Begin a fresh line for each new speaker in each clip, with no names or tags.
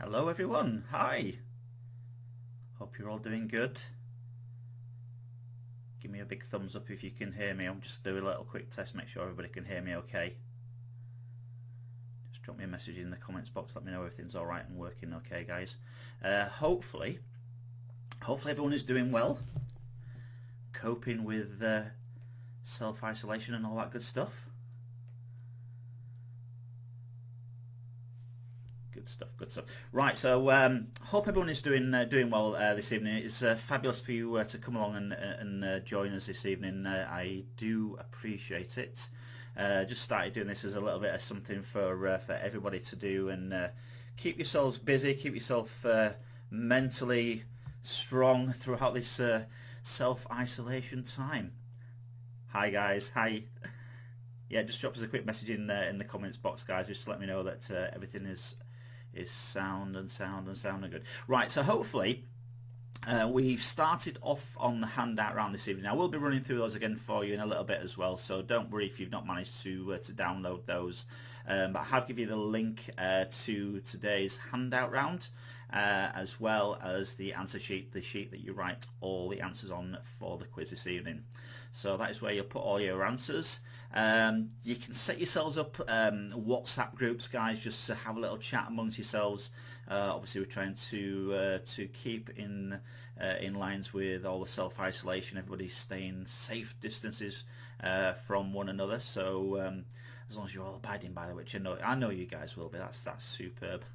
Hello everyone, hi. Hope you're all doing good. Give me a big thumbs up if you can hear me. I'm just doing a little quick test, make sure everybody can hear me okay. Just drop me a message in the comments box, let me know everything's alright and working okay, guys. Hopefully everyone is doing well, coping with self-isolation and all that good stuff. Good stuff. Right, so hope everyone is doing well this evening. It's fabulous for you to come along and join us this evening. I do appreciate it. Just started doing this as a little bit of something for everybody to do, and keep yourselves busy, keep yourself mentally strong throughout this self-isolation time. Hi guys, hi. Yeah, just drop us a quick message in the comments box, guys. Just to let me know that everything is sound and good. Right, so hopefully we've started off on the handout round this evening. I will be running through those again for you in a little bit as well, so don't worry if you've not managed to download those. But I have given you the link to today's handout round, as well as the answer sheet, the sheet that you write all the answers on for the quiz this evening. So that is where you'll put all your answers. You can set yourselves up WhatsApp groups, guys, just to have a little chat amongst yourselves. Obviously, we're trying to keep in lines with all the self-isolation. Everybody's staying safe distances from one another. So as long as you're all abiding by that, which I know you guys will be. That's superb.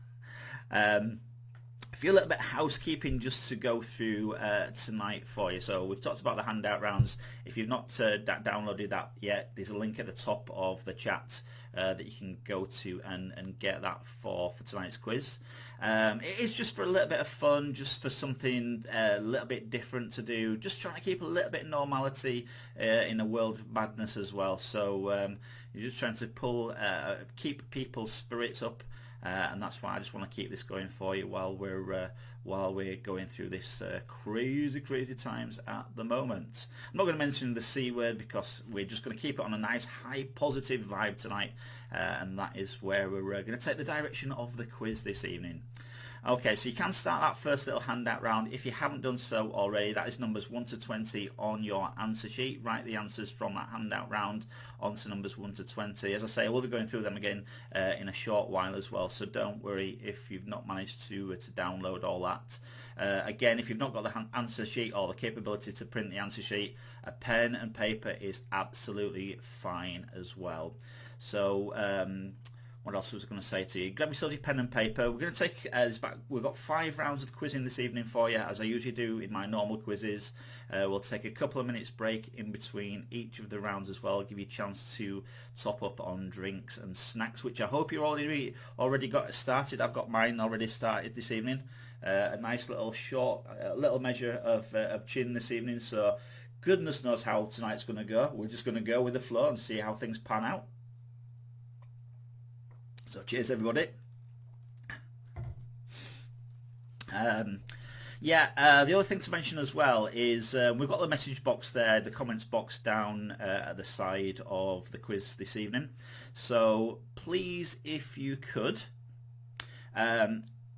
A few little bit of housekeeping just to go through tonight for you. So we've talked about the handout rounds. If you've not downloaded that yet, there's a link at the top of the chat that you can go to and get that for tonight's quiz. It is just for a little bit of fun, just for something a little bit different to do, just trying to keep a little bit of normality in a world of madness as well. So you're just trying to keep people's spirits up. And that's why I just want to keep this going for you while we're going through this crazy times at the moment. I'm not going to mention the C word because we're just going to keep it on a nice high positive vibe tonight, and that is where we're going to take the direction of the quiz this evening. Okay, so you can start that first little handout round if you haven't done so already. That is numbers 1 to 20 on your answer sheet. Write the answers from that handout round onto numbers 1 to 20. As I say, we'll be going through them again in a short while as well, so don't worry if you've not managed to download all that. Again, if you've not got the answer sheet or the capability to print the answer sheet, a pen and paper is absolutely fine as well. So what else was I going to say to you? Grab yourself your pen and paper. We're going to take we've got 5 rounds of quizzing this evening for you, as I usually do in my normal quizzes. We'll take a couple of minutes break in between each of the rounds as well, give you a chance to top up on drinks and snacks, which I hope you already got started. I've got mine already started this evening. A nice little little measure of gin this evening. So goodness knows how tonight's going to go. We're just going to go with the flow and see how things pan out. So cheers everybody. The other thing to mention as well is we've got the message box there, the comments box down at the side of the quiz this evening. So please, if you could,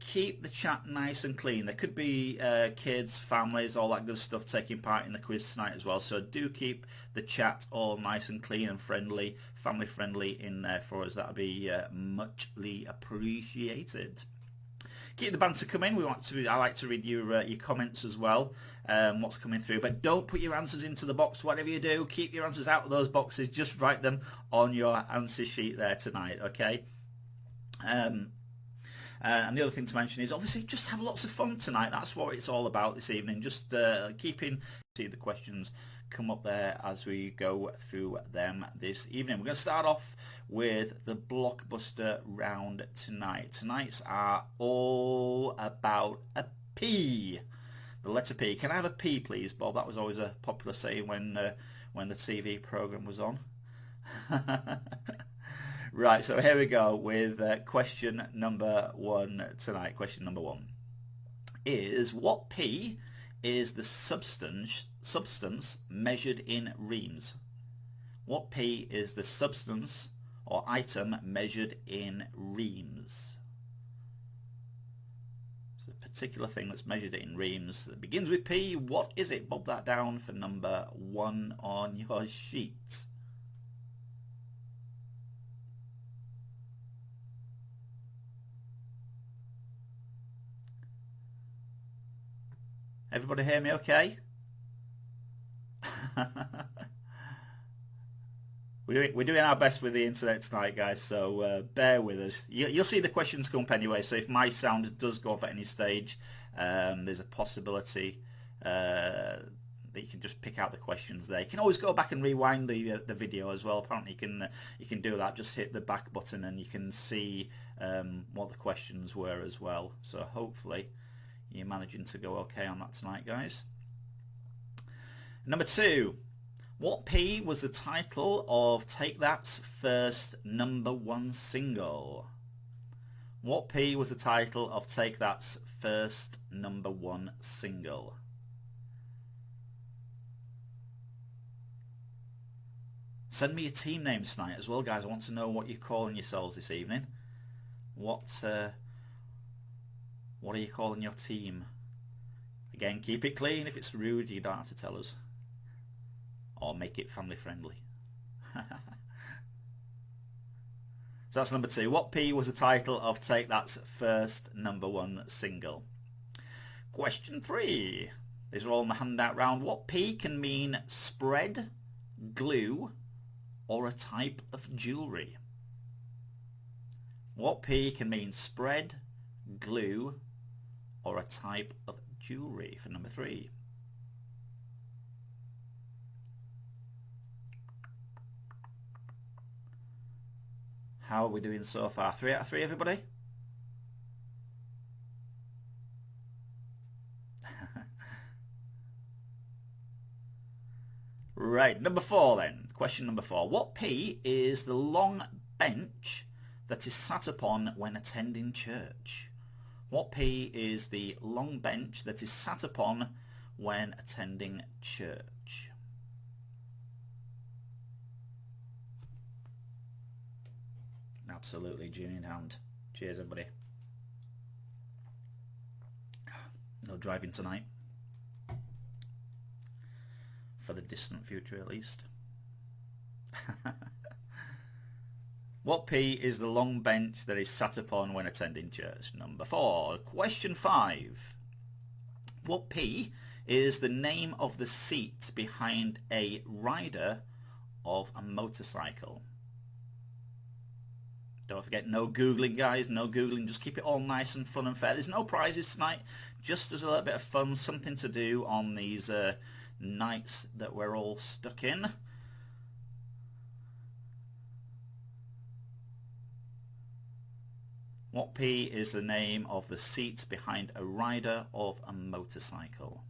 keep the chat nice and clean. There could be kids, families, all that good stuff taking part in the quiz tonight as well. So do keep the chat all nice and clean and friendly, family friendly in there for us. That would be muchly appreciated. Keep the banter coming. I like to read your comments as well, what's coming through. But don't put your answers into the box. Whatever you do, keep your answers out of those boxes. Just write them on your answer sheet there tonight, okay? And the other thing to mention is obviously just have lots of fun tonight. That's what it's all about this evening. Just see the questions come up there as we go through them this evening. We're going to start off with the blockbuster round tonight. Tonight's are all about a P. The letter P. Can I have a P, please, Bob? That was always a popular saying when the TV program was on. Right, so here we go with question number 1 tonight. Question number 1 is, what P is the substance measured in reams? What P is the substance or item measured in reams? particular thing that's measured in reams that begins with P. What is it? Bob that down for number 1 on your sheet. Everybody hear me okay? We're doing our best with the internet tonight, guys, so bear with us. You'll see the questions come up anyway, so if my sound does go off at any stage, there's a possibility that you can just pick out the questions there. You can always go back and rewind the video as well. Apparently you can do that. Just hit the back button and you can see what the questions were as well. So hopefully you're managing to go okay on that tonight, guys. Number 2. What P was the title of Take That's first #1 single? What P was the title of Take That's first #1 single? Send me your team names tonight as well, guys. I want to know what you're calling yourselves this evening. What are you calling your team? Again, keep it clean. If it's rude, you don't have to tell us. Or make it family friendly. So that's number 2. What P was the title of Take That's first #1 single? Question 3. These are all in the handout round. What P can mean spread, glue, or a type of jewellery? What P can mean spread, glue, or a type of jewellery for number 3? How are we doing so far? 3 out of 3, everybody? Right, number 4 then. Question number 4. What P is the long bench that is sat upon when attending church? What P is the long bench that is sat upon when attending church? Absolutely, June in hand. Cheers, everybody. No driving tonight. For the distant future, at least. What P is the long bench that is sat upon when attending church? Number 4. Question 5. What P is the name of the seat behind a rider of a motorcycle? Don't forget, no Googling, guys, no Googling. Just keep it all nice and fun and fair. There's no prizes tonight, just as a little bit of fun, something to do on these nights that we're all stuck in. What P is the name of the seat behind a rider of a motorcycle?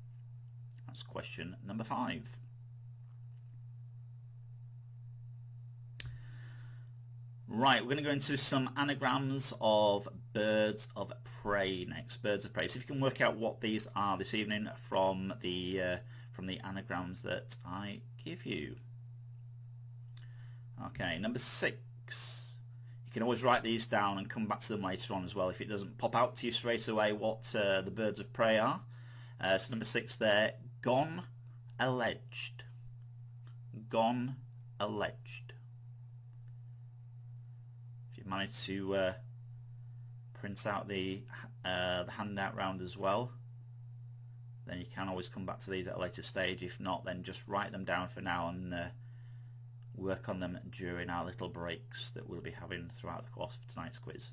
That's question number 5. Right, we're going to go into some anagrams of birds of prey next. Birds of prey. So if you can work out what these are this evening from the anagrams that I give you. Okay, number 6. You can always write these down and come back to them later on as well if it doesn't pop out to you straight away what the birds of prey are. So number 6 there, gone alleged. Gone alleged. Managed to print out the handout round as well, then you can always come back to these at a later stage. If not, then just write them down for now and work on them during our little breaks that we'll be having throughout the course of tonight's quiz.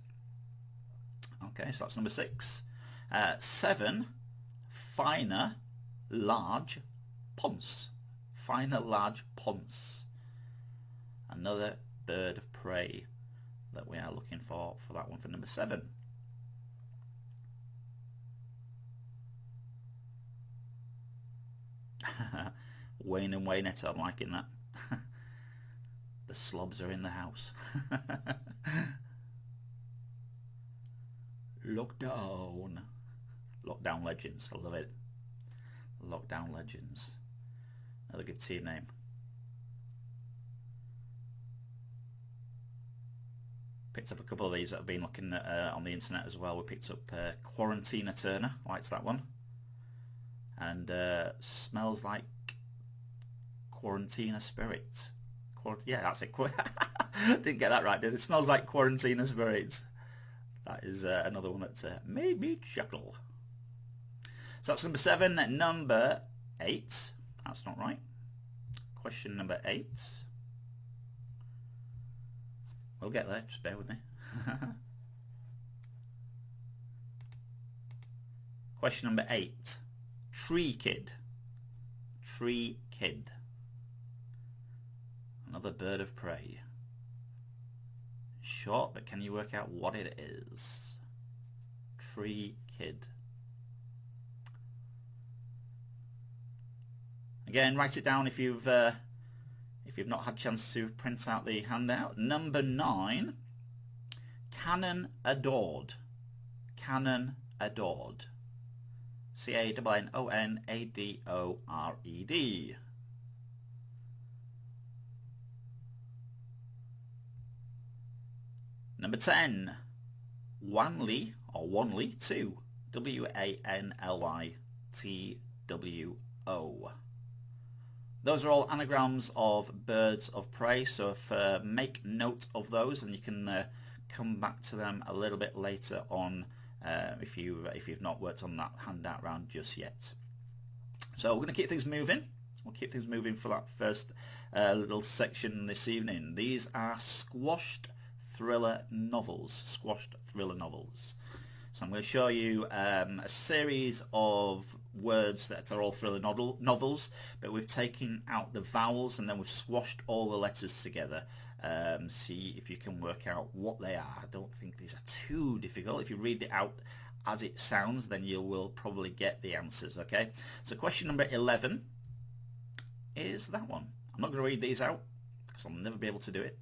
Okay, so that's number 6. 7, finer large ponce. Finer large ponce. Another bird of prey that we are looking for that one for number 7. Wayne and Waynette, I'm liking that. The slobs are in the house. Lockdown. Lockdown Legends, I love it. Lockdown Legends. Another good team name. Picked up a couple of these that I've been looking at on the internet as well. We picked up Quarantina Turner, likes that one. And Smells Like Quarantina Spirit. Yeah, that's it. Didn't get that right, did it? Smells Like Quarantina Spirit. That is another one that made me chuckle. So that's number 7. Number 8. That's not right. Question number 8. We'll get there, just bear with me. Question number 8. Tree Kid. Tree Kid. Another bird of prey. Short, but can you work out what it is? Tree Kid. Again, write it down if you've not had a chance to print out the handout. Number 9. Canon Adored. Canon Adored. C-A-N-N-O-N-A-D-O-R-E-D. Number 10. Wanli or Wanli 2. W-A-N-L-I-T-W-O. Those are all anagrams of birds of prey, so make note of those, and you can come back to them a little bit later on if you've not worked on that handout round just yet. So we're going to keep things moving. We'll keep things moving for that first little section this evening. These are squashed thriller novels. Squashed thriller novels. So I'm going to show you a series of words that are all thriller novels, but we've taken out the vowels and then we've squashed all the letters together. See if you can work out what they are. I don't think these are too difficult. If you read it out as it sounds, then you will probably get the answers, okay? So question number 11 is that one. I'm not going to read these out because I'll never be able to do it.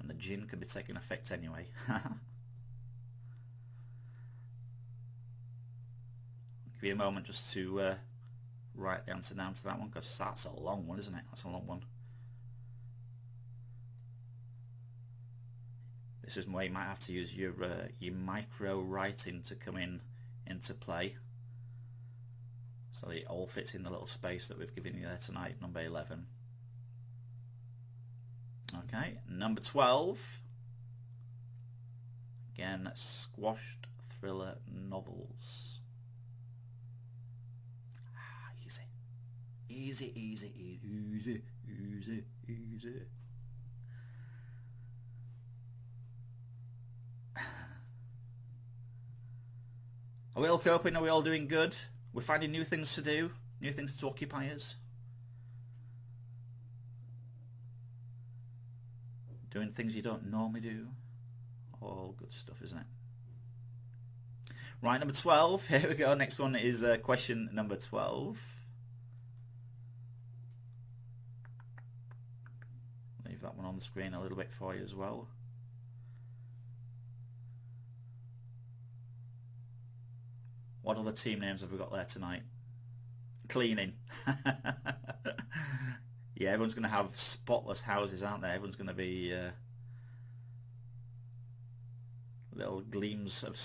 And the gin could be taking effect anyway. Give you a moment just to write the answer down to that one, because that's a long one, isn't it? That's a long one. This is where you might have to use your micro writing to come into play, so that it all fits in the little space that we've given you there tonight. Number 11. Okay, number 12. Again, squashed thriller novels. Easy, easy, easy, easy, easy. Are we all coping? Are we all doing good? We're finding new things to do, new things to occupy us. Doing things you don't normally do. All good stuff, isn't it? Right, number 12. Here we go. Next one is question number 12. Leave that one on the screen a little bit for you as well. What other team names have we got there tonight? Cleaning. Yeah, everyone's going to have spotless houses, aren't they? Everyone's going to be little gleams of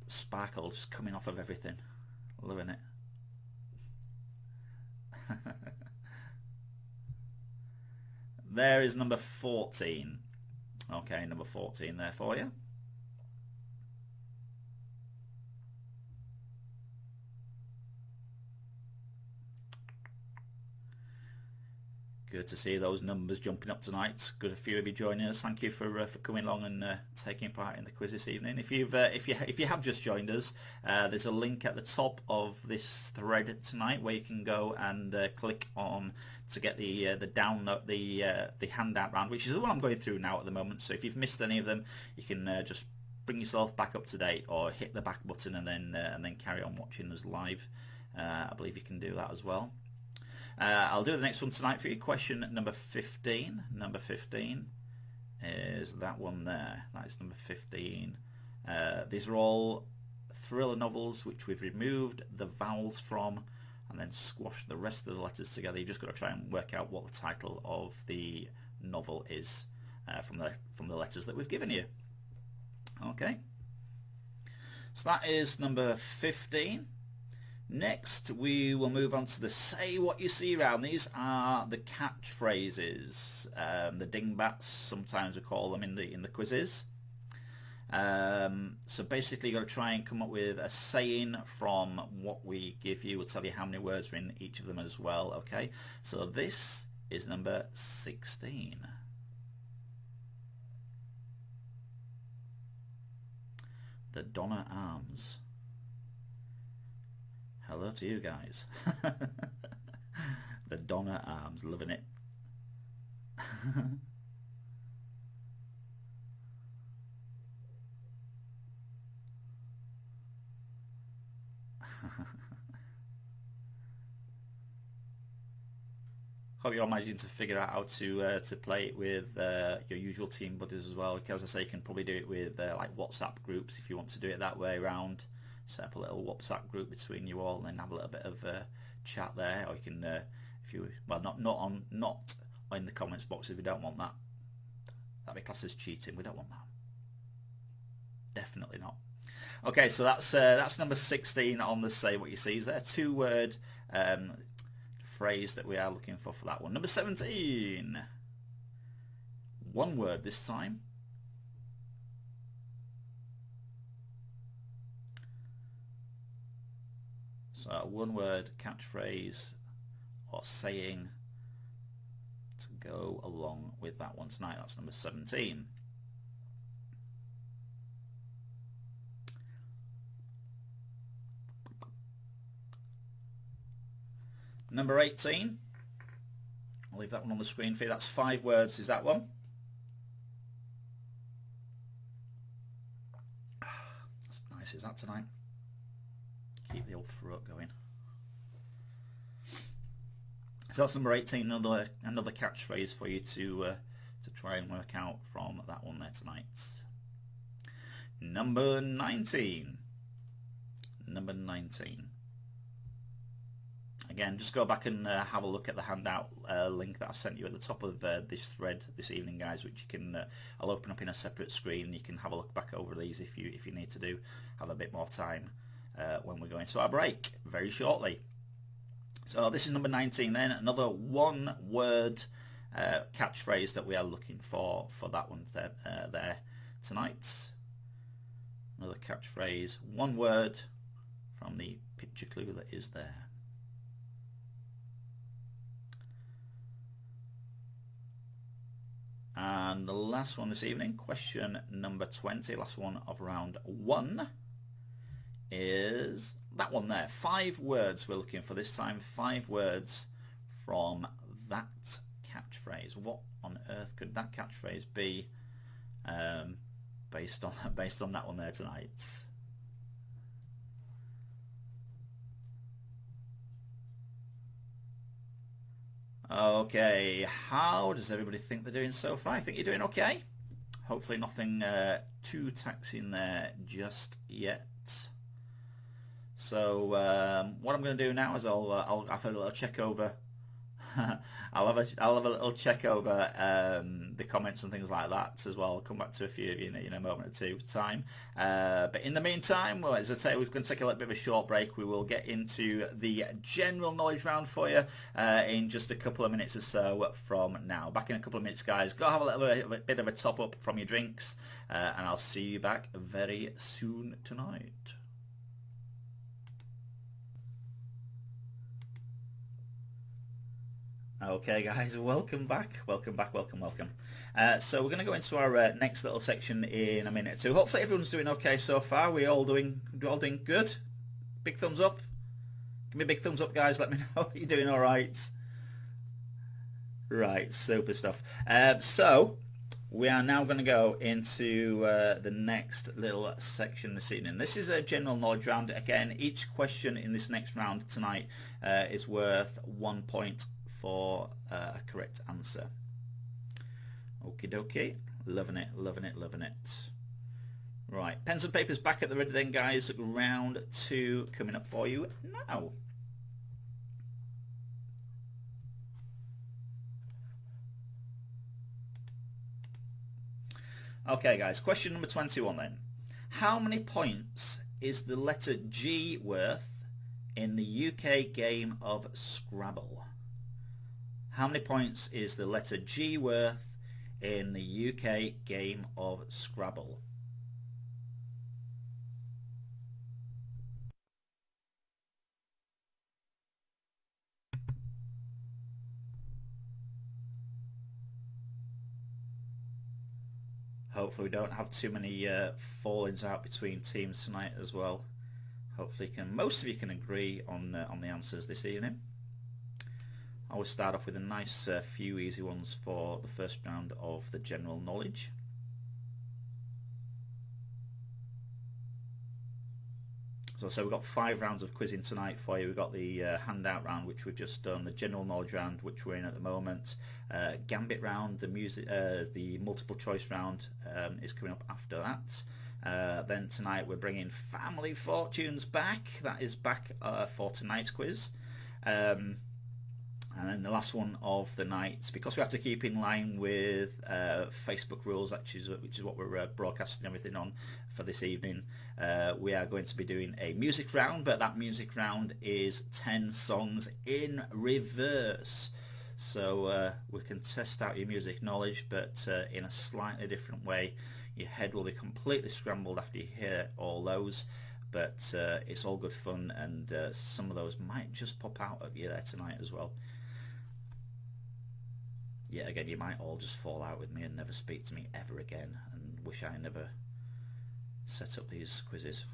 sparkle just coming off of everything. Loving it. There is number 14. Okay, number 14 there for you. Good to see those numbers jumping up tonight. Good, a few of you joining us. Thank you for coming along and taking part in the quiz this evening. If you have just joined us, there's a link at the top of this thread tonight where you can go and click on to get the download the handout round, which is the one I'm going through now at the moment. So if you've missed any of them, you can just bring yourself back up to date, or hit the back button and then carry on watching us live. I believe you can do that as well. I'll do the next one tonight for you. Question number 15. Number 15 is that one there. That is number 15. These are all thriller novels which we've removed the vowels from and then squashed the rest of the letters together. You've just got to try and work out what the title of the novel is. from the letters that we've given you. Okay, so that is number 15. Next we will move on to the say what you see round. These are the catchphrases, the dingbats sometimes we call them in the quizzes. So basically you've got to try and come up with a saying from what we give you. We'll tell you how many words are in each of them as well. Okay, so this is number 16. The Donna Arms. Hello to you guys. The Donna Arms, loving it. Hope you're managing to figure out how to play it with your usual team buddies as well. Because as I say, you can probably do it with like WhatsApp groups if you want to do it that way around. Set up a little WhatsApp group between you all, and then have a little bit of chat there. Or you can, if you not in the comments box if you don't want that. That'd be classed as cheating. We don't want that. Definitely not. Okay, so that's number 16 on the say what you see. Is there a 2-word phrase that we are looking for that one? Number 17. 1 word this time. So a 1-word catchphrase or saying to go along with that one tonight. That's number 17. Number 18. I'll leave that one on the screen for you. That's 5 words, is that one? As nice as that tonight. Keep the old throat going. So that's number 18. Another catchphrase for you to try and work out from that one there tonight. Number 19. Number 19. Again, just go back and have a look at the handout link that I sent you at the top of this thread this evening, guys, which you can I'll open up in a separate screen. You can have a look back over these if you need to have a bit more time when we're going to our break very shortly. So this is number 19 then, another 1-word catchphrase that we are looking for that one there tonight. Another catchphrase, 1 word from the picture clue that is there. And the last one this evening, question number 20, last one of round 1, is that one there. 5 words we're looking for this time. 5 words from that catchphrase. What on earth could that catchphrase be based on that one there tonight? Okay, how does everybody think they're doing so far? I think you're doing okay. Hopefully nothing too taxing there just yet. So what I'm going to do now is I'll have a little check over. I'll have a little check over the comments and things like that as well. I'll come back to a few of you in a moment or two time. But in the meantime, well, as I say, we're going to take a little bit of a short break. We will get into the general knowledge round for you in just a couple of minutes or so from now. Back in a couple of minutes, guys. Go have a bit of a top up from your drinks, and I'll see you back very soon tonight. Okay guys, welcome back. So we're going to go into our next little section in a minute or two. Hopefully everyone's doing okay so far. We're all doing good. Big thumbs up. Give me a big thumbs up, guys. Let me know you're doing all right. Right, super stuff. So we are now going to go into the next little section this evening. This is a general knowledge round. Again, each question in this next round tonight is worth 1 point for a correct answer. Okie dokie, loving it. Right, pens and papers back at the ready then, guys. Round 2 coming up for you now. Okay guys, question number 21 then. How many points is the letter G worth in the UK game of Scrabble? How many points is the letter G worth in the UK game of Scrabble? Hopefully we don't have too many fallings out between teams tonight as well. Hopefully most of you can agree on the answers this evening. I will start off with a nice few easy ones for the first round of the general knowledge. So we've got 5 rounds of quizzing tonight for you. We've got the handout round, which we've just done, the general knowledge round, which we're in at the moment, gambit round, the multiple choice round is coming up after that. Then tonight we're bringing Family Fortunes back. That is back for tonight's quiz. And then the last one of the night, because we have to keep in line with Facebook rules, which is what we're broadcasting everything on for this evening, we are going to be doing a music round, but that music round is 10 songs in reverse. So we can test out your music knowledge, but in a slightly different way. Your head will be completely scrambled after you hear all those, but it's all good fun, and some of those might just pop out of you there tonight as well. Yeah, again, you might all just fall out with me and never speak to me ever again and wish I never set up these quizzes.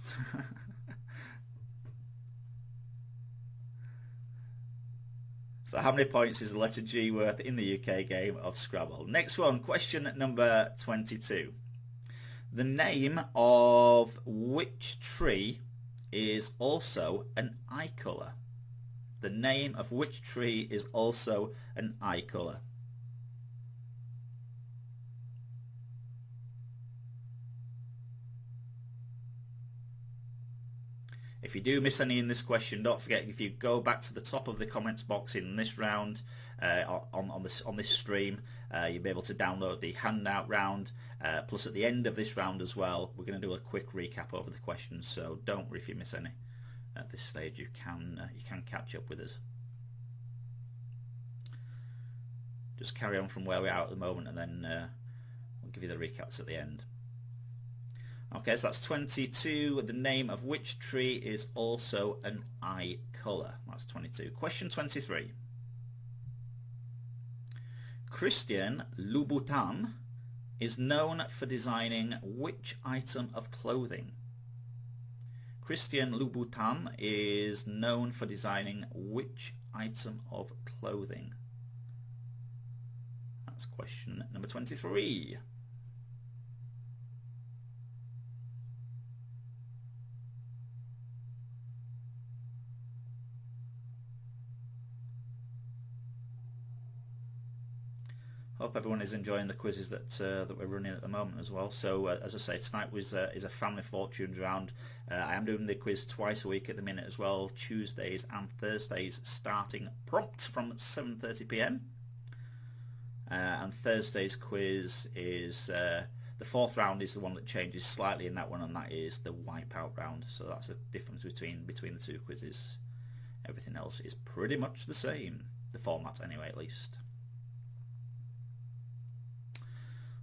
So how many points is the letter G worth in the UK game of Scrabble? Next one, question number 22. The name of which tree is also an eye colour? The name of which tree is also an eye colour? If you do miss any in this question, don't forget, if you go back to the top of the comments box in this round on this stream, you'll be able to download the handout round. Plus at the end of this round as well, we're going to do a quick recap over the questions, so don't worry if you miss any at this stage. You can catch up with us. Just carry on from where we are at the moment, and then we'll give you the recaps at the end. Okay, so that's 22. The name of which tree is also an eye colour? That's 22. Question 23. Christian Louboutin is known for designing which item of clothing? Christian Louboutin is known for designing which item of clothing? That's question number 23. Hope everyone is enjoying the quizzes that we're running at the moment as well. So as I say, tonight is a Family Fortunes round. I am doing the quiz twice a week at the minute as well, Tuesdays and Thursdays, starting prompt from 7:30 p.m. And Thursday's quiz is the 4th round is the one that changes slightly in that one, and that is the wipeout round. So that's a difference between the two quizzes. Everything else is pretty much the same, the format anyway, at least.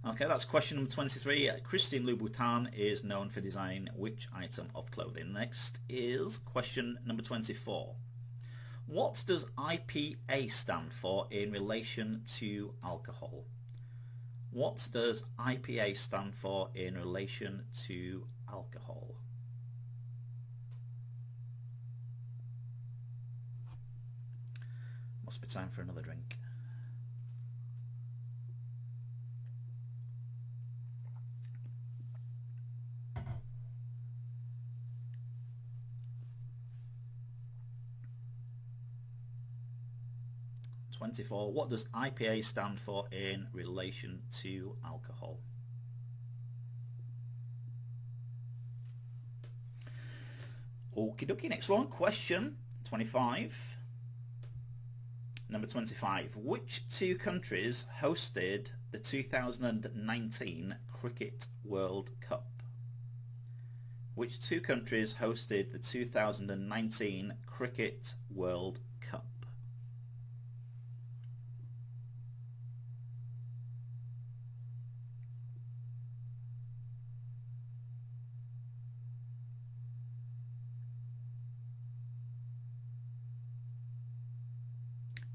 Okay, that's question number 23. Christian Louboutin is known for designing which item of clothing? Next is question number 24. What does IPA stand for in relation to alcohol? What does IPA stand for in relation to alcohol? Must be time for another drink. What does IPA stand for in relation to alcohol? Okie dokie, next one, question 25. Number 25. Which two countries hosted the 2019 Cricket World Cup? Which two countries hosted the 2019 Cricket World Cup?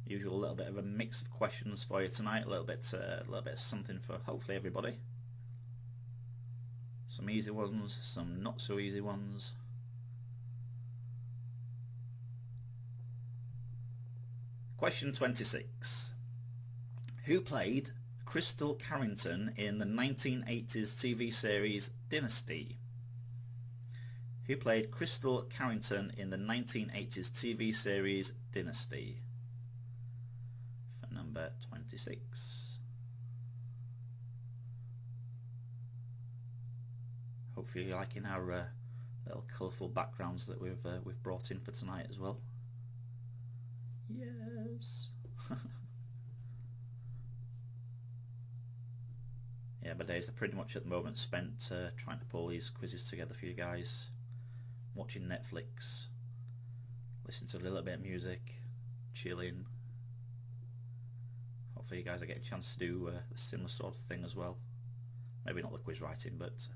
Usual little bit of a mix of questions for you tonight, a little bit of something for hopefully everybody. Some easy ones, some not so easy ones. Question 26. Who played Crystal Carrington in the 1980s TV series Dynasty? Who played Crystal Carrington in the 1980s TV series Dynasty? For number 26. Hopefully you're liking our little colourful backgrounds that we've brought in for tonight as well. Yes. Yeah, my days are pretty much at the moment spent trying to pull these quizzes together for you guys, watching Netflix, listening to a little bit of music, chilling. Hopefully you guys are getting a chance to do a similar sort of thing as well. Maybe not the quiz writing, but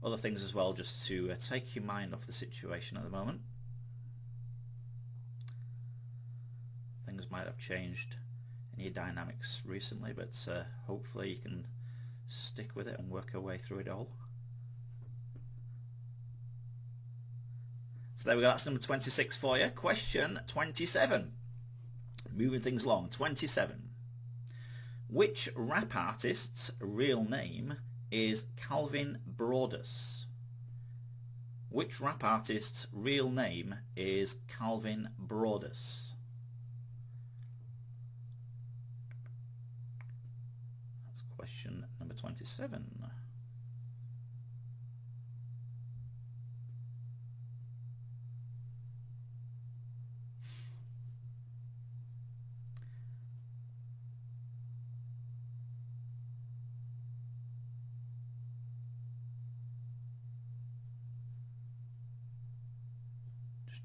other things as well, just to take your mind off the situation at the moment. Things might have changed in your dynamics recently, but hopefully you can stick with it and work our way through it all. So there we go, that's number 26 for you. Question 27. Moving things along. 27. Which rap artist's real name is Calvin Broadus? Which rap artist's real name is Calvin Broadus? That's question number 27.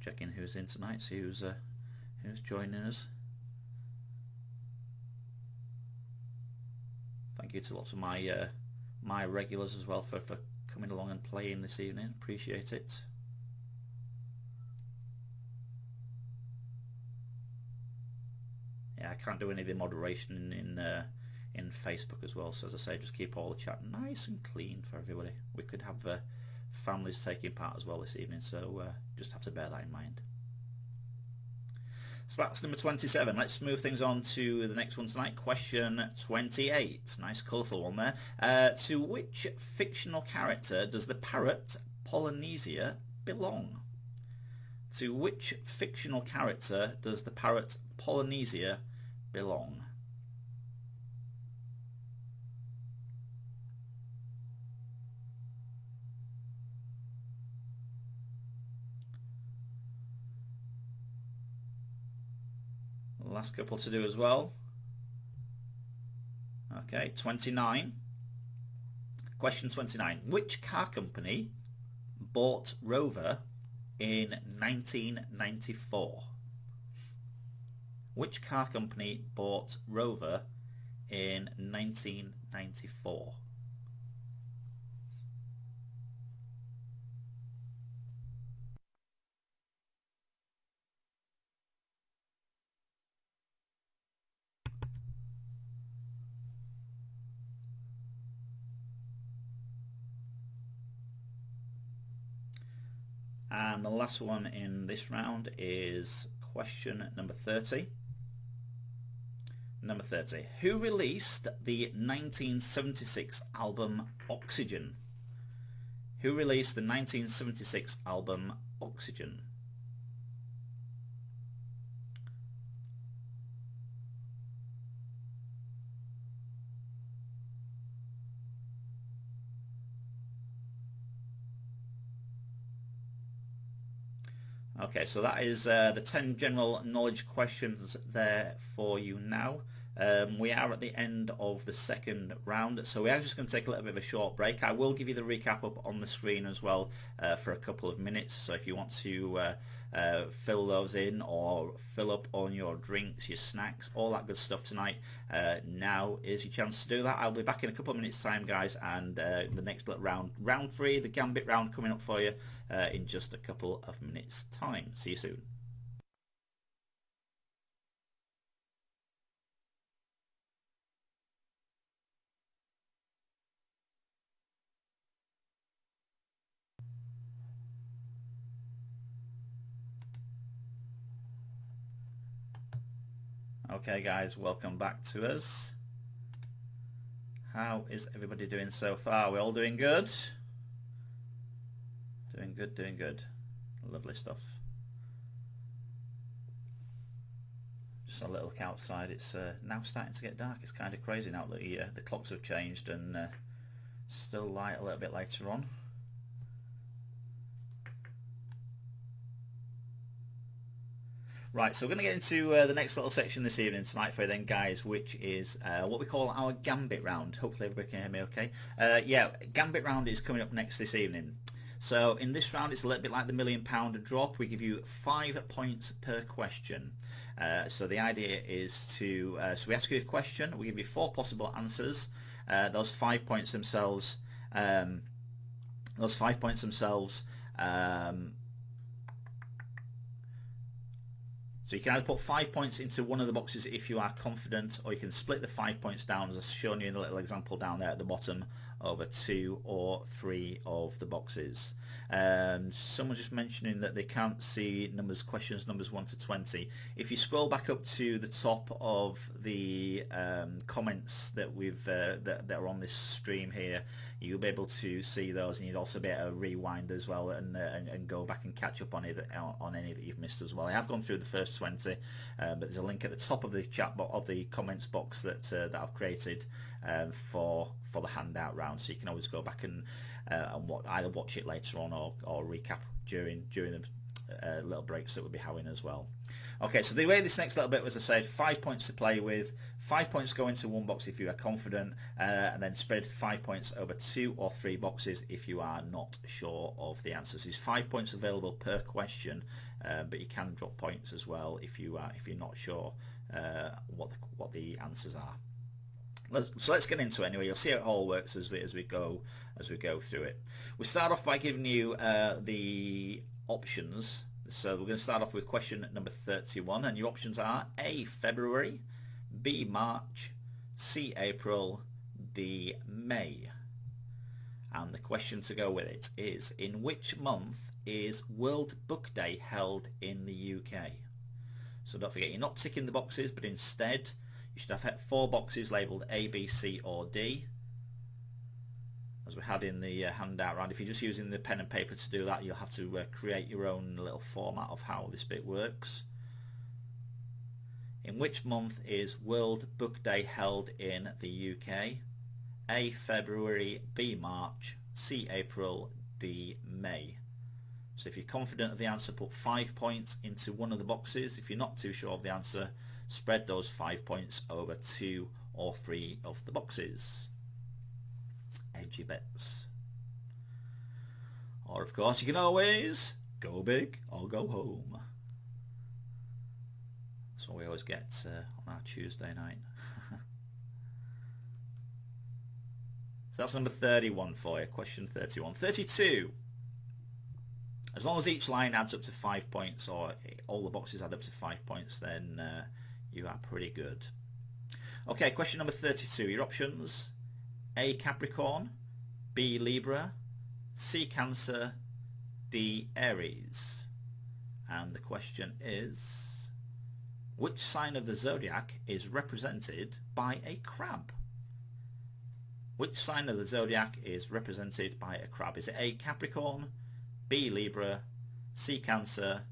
Checking who's in tonight, see who's joining us. Thank you to lots of my my regulars as well for coming along and playing this evening. Appreciate it. Yeah, I can't do any of the moderation in Facebook as well, so as I say, just keep all the chat nice and clean for everybody. We could have families taking part as well this evening, so just have to bear that in mind. So that's number 27. Let's move things on to the next one tonight. Question 28. Nice colourful one there. To which fictional character does the parrot Polynesia belong? To which fictional character does the parrot Polynesia belong? Last couple to do as well. Okay, 29. Question 29. Which car company bought Rover in 1994? Which car company bought Rover in 1994? And the last one in this round is question number 30. Number 30. Who released the 1976 album Oxygen? Who released the 1976 album Oxygen? Okay, so that is the 10 general knowledge questions there for you now. We are at the end of the second round, so we are just going to take a little bit of a short break. I will give you the recap up on the screen as well for a couple of minutes, so if you want to fill those in or fill up on your drinks, your snacks, all that good stuff tonight, now is your chance to do that. I'll be back in a couple of minutes time, guys, and the next little round 3, the Gambit round, coming up for you in just a couple of minutes time. See you soon. Okay guys, welcome back to us. How is everybody doing so far? We're all doing good? Doing good, doing good. Lovely stuff. Just a little look outside. It's now starting to get dark. It's kind of crazy now that the clocks have changed and still light a little bit later on. Right, so we're going to get into the next little section this evening tonight for you then, guys, which is what we call our Gambit round. Hopefully everybody can hear me okay. Yeah, Gambit round is coming up next this evening. So in this round, it's a little bit like the £1 million drop. We give you 5 points per question. So the idea is to, so we ask you a question, we give you 4 possible answers. Those 5 points themselves, so you can either put 5 points into one of the boxes if you are confident, or you can split the 5 points down, as I've shown you in the little example down there at the bottom, over 2 or 3 of the boxes. Someone just mentioning that they can't see questions numbers 1 to 20. If you scroll back up to the top of the comments that we've that are on this stream here, you'll be able to see those, and you'd also be able to rewind as well and go back and catch up on any that you've missed as well. I have gone through the first 20, but there's a link at the top of the chat of the comments box that I've created for the handout round, so you can always go back and either watch it later on or recap during the little breaks that we'll be having as well. Okay, so the way this next little bit was, I said, 5 points to play with. 5 points go into one box if you are confident, and then spread 5 points over 2 or 3 boxes if you are not sure of the answers. There's 5 points available per question, but you can drop points as well if you're not sure what the answers are. So let's get into it anyway. You'll see how it all works as we go through it. We start off by giving you the options. So we're going to start off with question number 31, and your options are A, February, B, March, C, April, D, May. And the question to go with it is, in which month is World Book Day held in the UK? So don't forget, you're not ticking the boxes, but instead you should have 4 boxes labelled A, B, C or D, as we had in the handout round. If you're just using the pen and paper to do that, you'll have to create your own little format of how this bit works. In which month is World Book Day held in the UK? A, February, B, March, C, April, D, May. So if you're confident of the answer, put 5 points into one of the boxes. If you're not too sure of the answer, spread those 5 points over 2 or 3 of the boxes. Edgy bits. Or of course you can always go big or go home. That's what we always get on our Tuesday night. So that's number 31 for you, question 31. 32. As long as each line adds up to 5 points, or all the boxes add up to 5 points, then you are pretty good. Okay, question number 32. Your options: A, Capricorn, B, Libra, C, Cancer, D, Aries. And the question is, which sign of the zodiac is represented by a crab? Which sign of the zodiac is represented by a crab? Is it A, Capricorn, B, Libra, C, Cancer,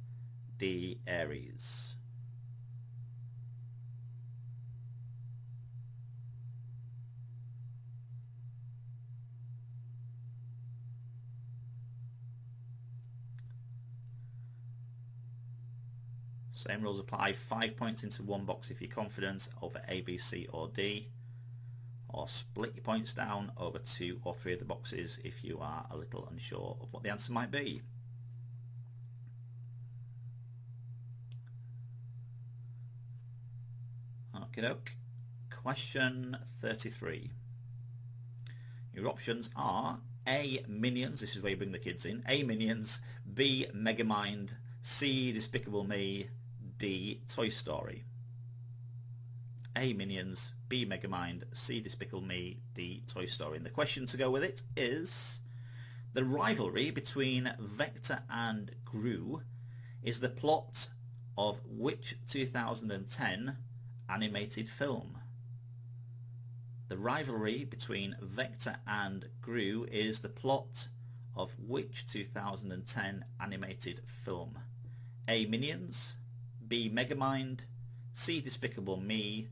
D, Aries? Same rules apply. 5 points into one box if you're confident over A, B, C or D, or split your points down over 2 or 3 of the boxes if you are a little unsure of what the answer might be. Okie doke. Question 33. Your options are A, Minions, this is where you bring the kids in, A, Minions, B, Megamind, C, Despicable Me, D, Toy Story. A, Minions, B, Megamind, C, Despicable Me, D, Toy Story. And the question to go with it is, the rivalry between Vector and Gru is the plot of which 2010 animated film? The rivalry between Vector and Gru is the plot of which 2010 animated film? A, Minions, B, Megamind, C, Despicable Me,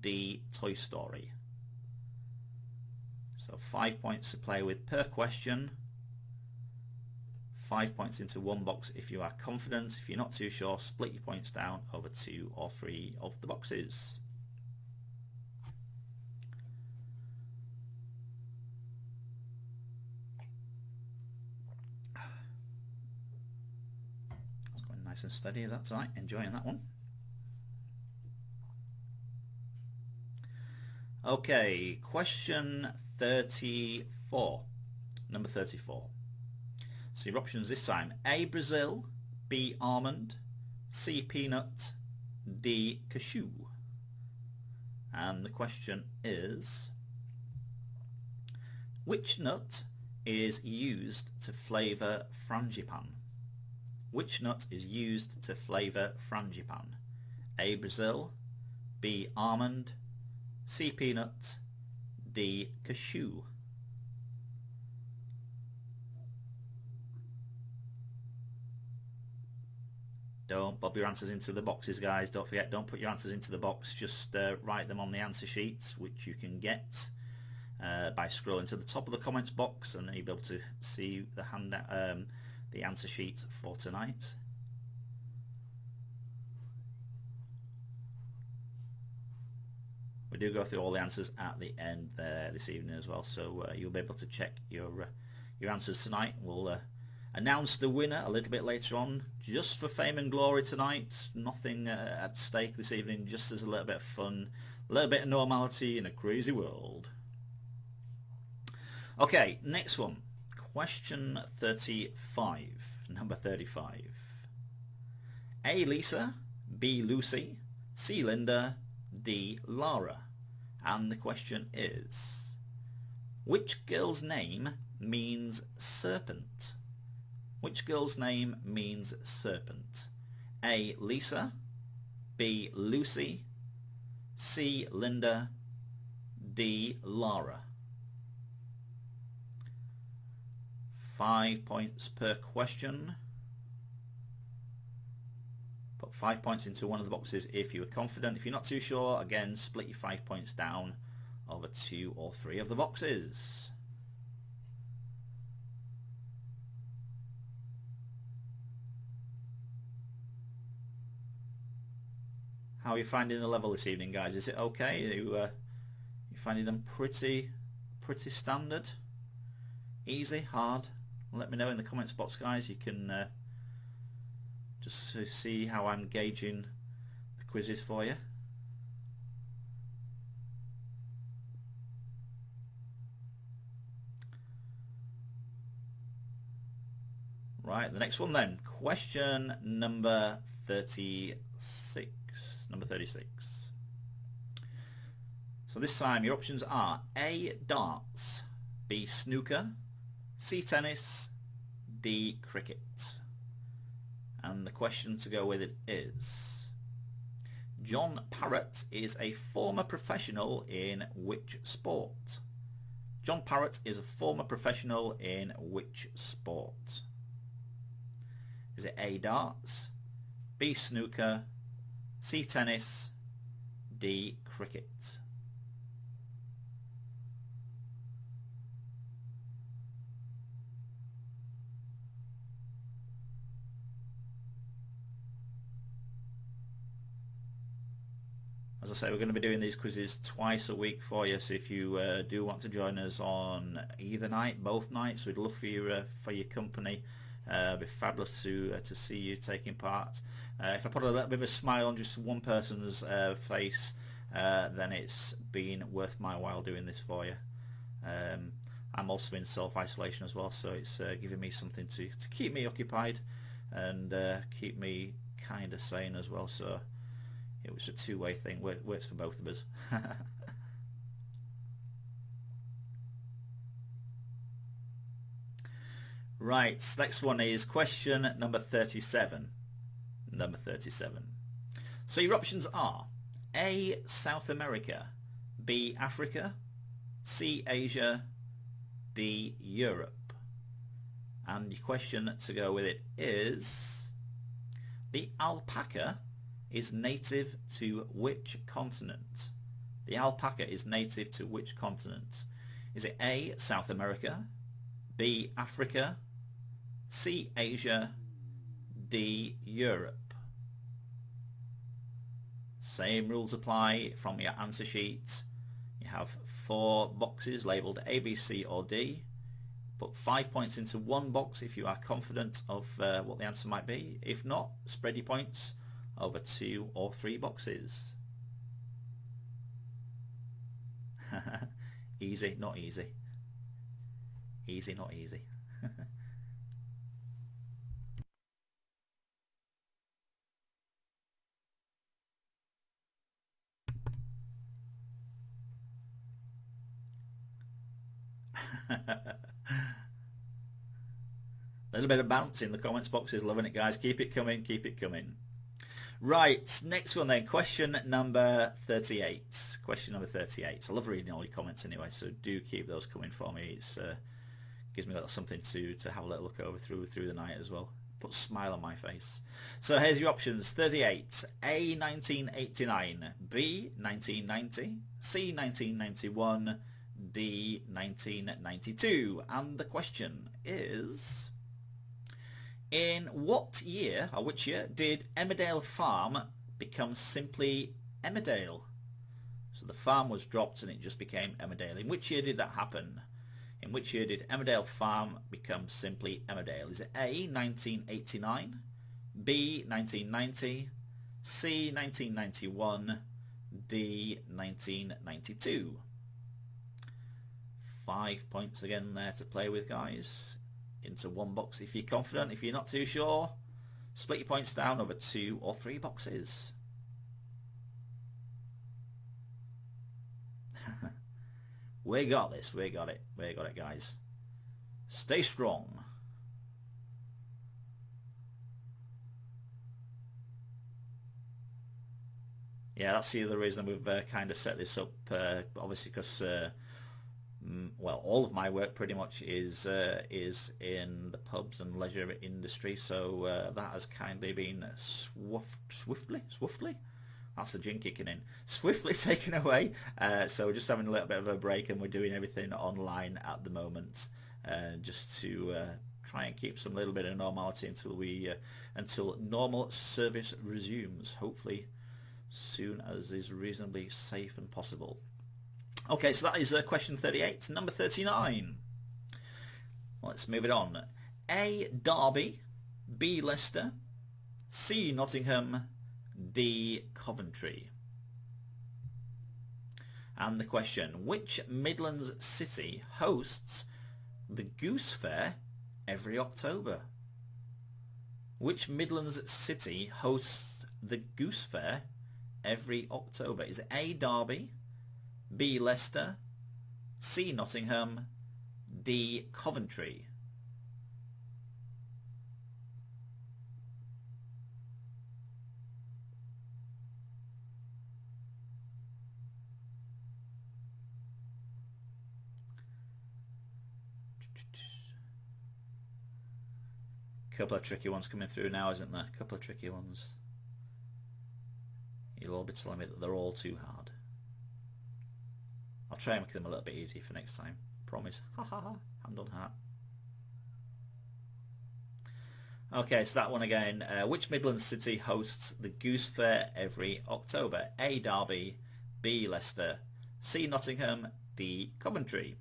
D, Toy Story. So 5 points to play with per question. 5 points into one box if you are confident. If you're not too sure, split your points down over 2 or 3 of the boxes. It's going nice and steady, that's right. Enjoying that one. Okay, question 34. Number 34. So your options this time: A, Brazil, B, almond, C, peanut, D, cashew. And the question is, which nut is used to flavour frangipan? Which nut is used to flavour frangipan? A, Brazil, B, almond, C, peanut, D, cashew. Don't bob your answers into the boxes, guys. Don't forget, don't put your answers into the box. Just write them on the answer sheets, which you can get by scrolling to the top of the comments box, and then you'll be able to see the handout, the answer sheet for tonight. We do go through all the answers at the end there this evening as well, so you'll be able to check your answers tonight. We'll announce the winner a little bit later on, just for fame and glory tonight. Nothing at stake this evening, just as a little bit of fun, a little bit of normality in a crazy world. Okay, next one. Question 35, number 35. A, Lisa, B, Lucy, C, Linda, D, Lara. And the question is, which girl's name means serpent? Which girl's name means serpent? A, Lisa, B, Lucy, C, Linda, D, Lara. 5 points per question. Put 5 points into one of the boxes if you are confident. If you're not too sure, again, split your 5 points down over 2 or 3 of the boxes. How are you finding the level this evening, guys? Is it okay? Are you finding them pretty standard? Easy? Hard? Let me know in the comments box, guys. You can just see how I'm gauging the quizzes for you. Right, the next one then. Question number 36. Number 36. So this time your options are A, darts, B, snooker, C, tennis, D, cricket. And the question to go with it is, John Parrott is a former professional in which sport? John Parrott is a former professional in which sport? Is it A, darts, B, snooker, C, tennis, D, cricket? As I say, we're going to be doing these quizzes twice a week for you, so if you do want to join us on either night, both nights, we'd love for your company. It'd be fabulous to see you taking part. If I put a little bit of a smile on just one person's face, then it's been worth my while doing this for you. I'm also in self-isolation as well, so it's giving me something to keep me occupied and keep me kind of sane as well, so it was a two-way thing. Works for both of us. Right, next one is question number 37. Number 37. So your options are A, South America, B, Africa, C, Asia, D, Europe. And your question to go with it is, the alpaca is native to which continent? The alpaca is native to which continent? Is it A, South America, B, Africa, C, Asia, D, Europe? Same rules apply from your answer sheet. You have 4 boxes labelled A, B, C or D. Put 5 points into one box if you are confident of what the answer might be. If not, spread your points over 2 or 3 boxes. Easy, not easy. Easy, not easy. A little bit of bounce in the comments boxes, loving it guys. Keep it coming, keep it coming. Right, next one then, question number 38. Question number 38. So I love reading all your comments anyway, so do keep those coming for me. It's gives me a little something to have a little look over through the night as well. Put a smile on my face. So here's your options. 38. A, 1989. B, 1990. C, 1991. D, 1992. And the question is, in what year, or which year, did Emmerdale Farm become simply Emmerdale? So the farm was dropped and it just became Emmerdale. In which year did that happen? In which year did Emmerdale Farm become simply Emmerdale? Is it A, 1989, B, 1990, C, 1991, D, 1992? 5 points again there to play with, guys. Into one box if you're confident. If you're not too sure, split your points down over 2 or 3 boxes. We got this. We got it. We got it, guys. Stay strong. Yeah, that's the other reason we've kind of set this up. Obviously, because well, all of my work pretty much is in the pubs and leisure industry, so that has kindly been swiftly, that's the gin kicking in, swiftly taken away. So we're just having a little bit of a break and we're doing everything online at the moment, just to try and keep some little bit of normality until normal service resumes, hopefully soon as is reasonably safe and possible. Okay, so that is question 38. Number 39. Let's move it on. A, Derby, B, Leicester, C, Nottingham, D, Coventry. And the question, which Midlands city hosts the Goose Fair every October? Which Midlands city hosts the Goose Fair every October? Is it A, Derby, B, Leicester, C, Nottingham, D, Coventry? Couple of tricky ones coming through now, isn't there? Couple of tricky ones. You'll all be telling me that they're all too hard. I'll try and make them a little bit easier for next time. Promise. Ha ha ha. Hand on heart. Okay, so that one again. Which Midlands city hosts the Goose Fair every October? A. Derby, B. Leicester, C. Nottingham, D. Coventry.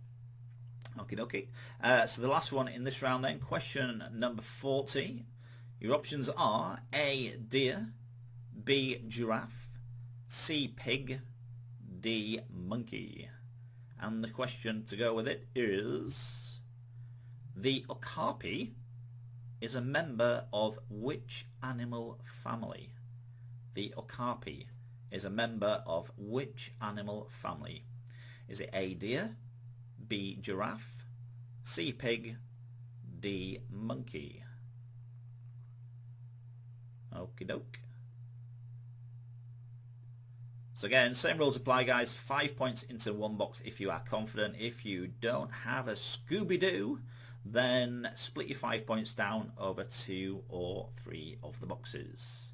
Okie dokie. So the last one in this round then, question number 40. Your options are A. Deer, B. Giraffe, C. Pig, D. Monkey. And the question to go with it is, the okapi is a member of which animal family? The okapi is a member of which animal family? Is it A. Deer, B. Giraffe, C. Pig, D. Monkey? Okie doke. So again, same rules apply, guys. 5 points into one box if you are confident. If you don't have a Scooby-Doo, then split your 5 points down over 2 or 3 of the boxes.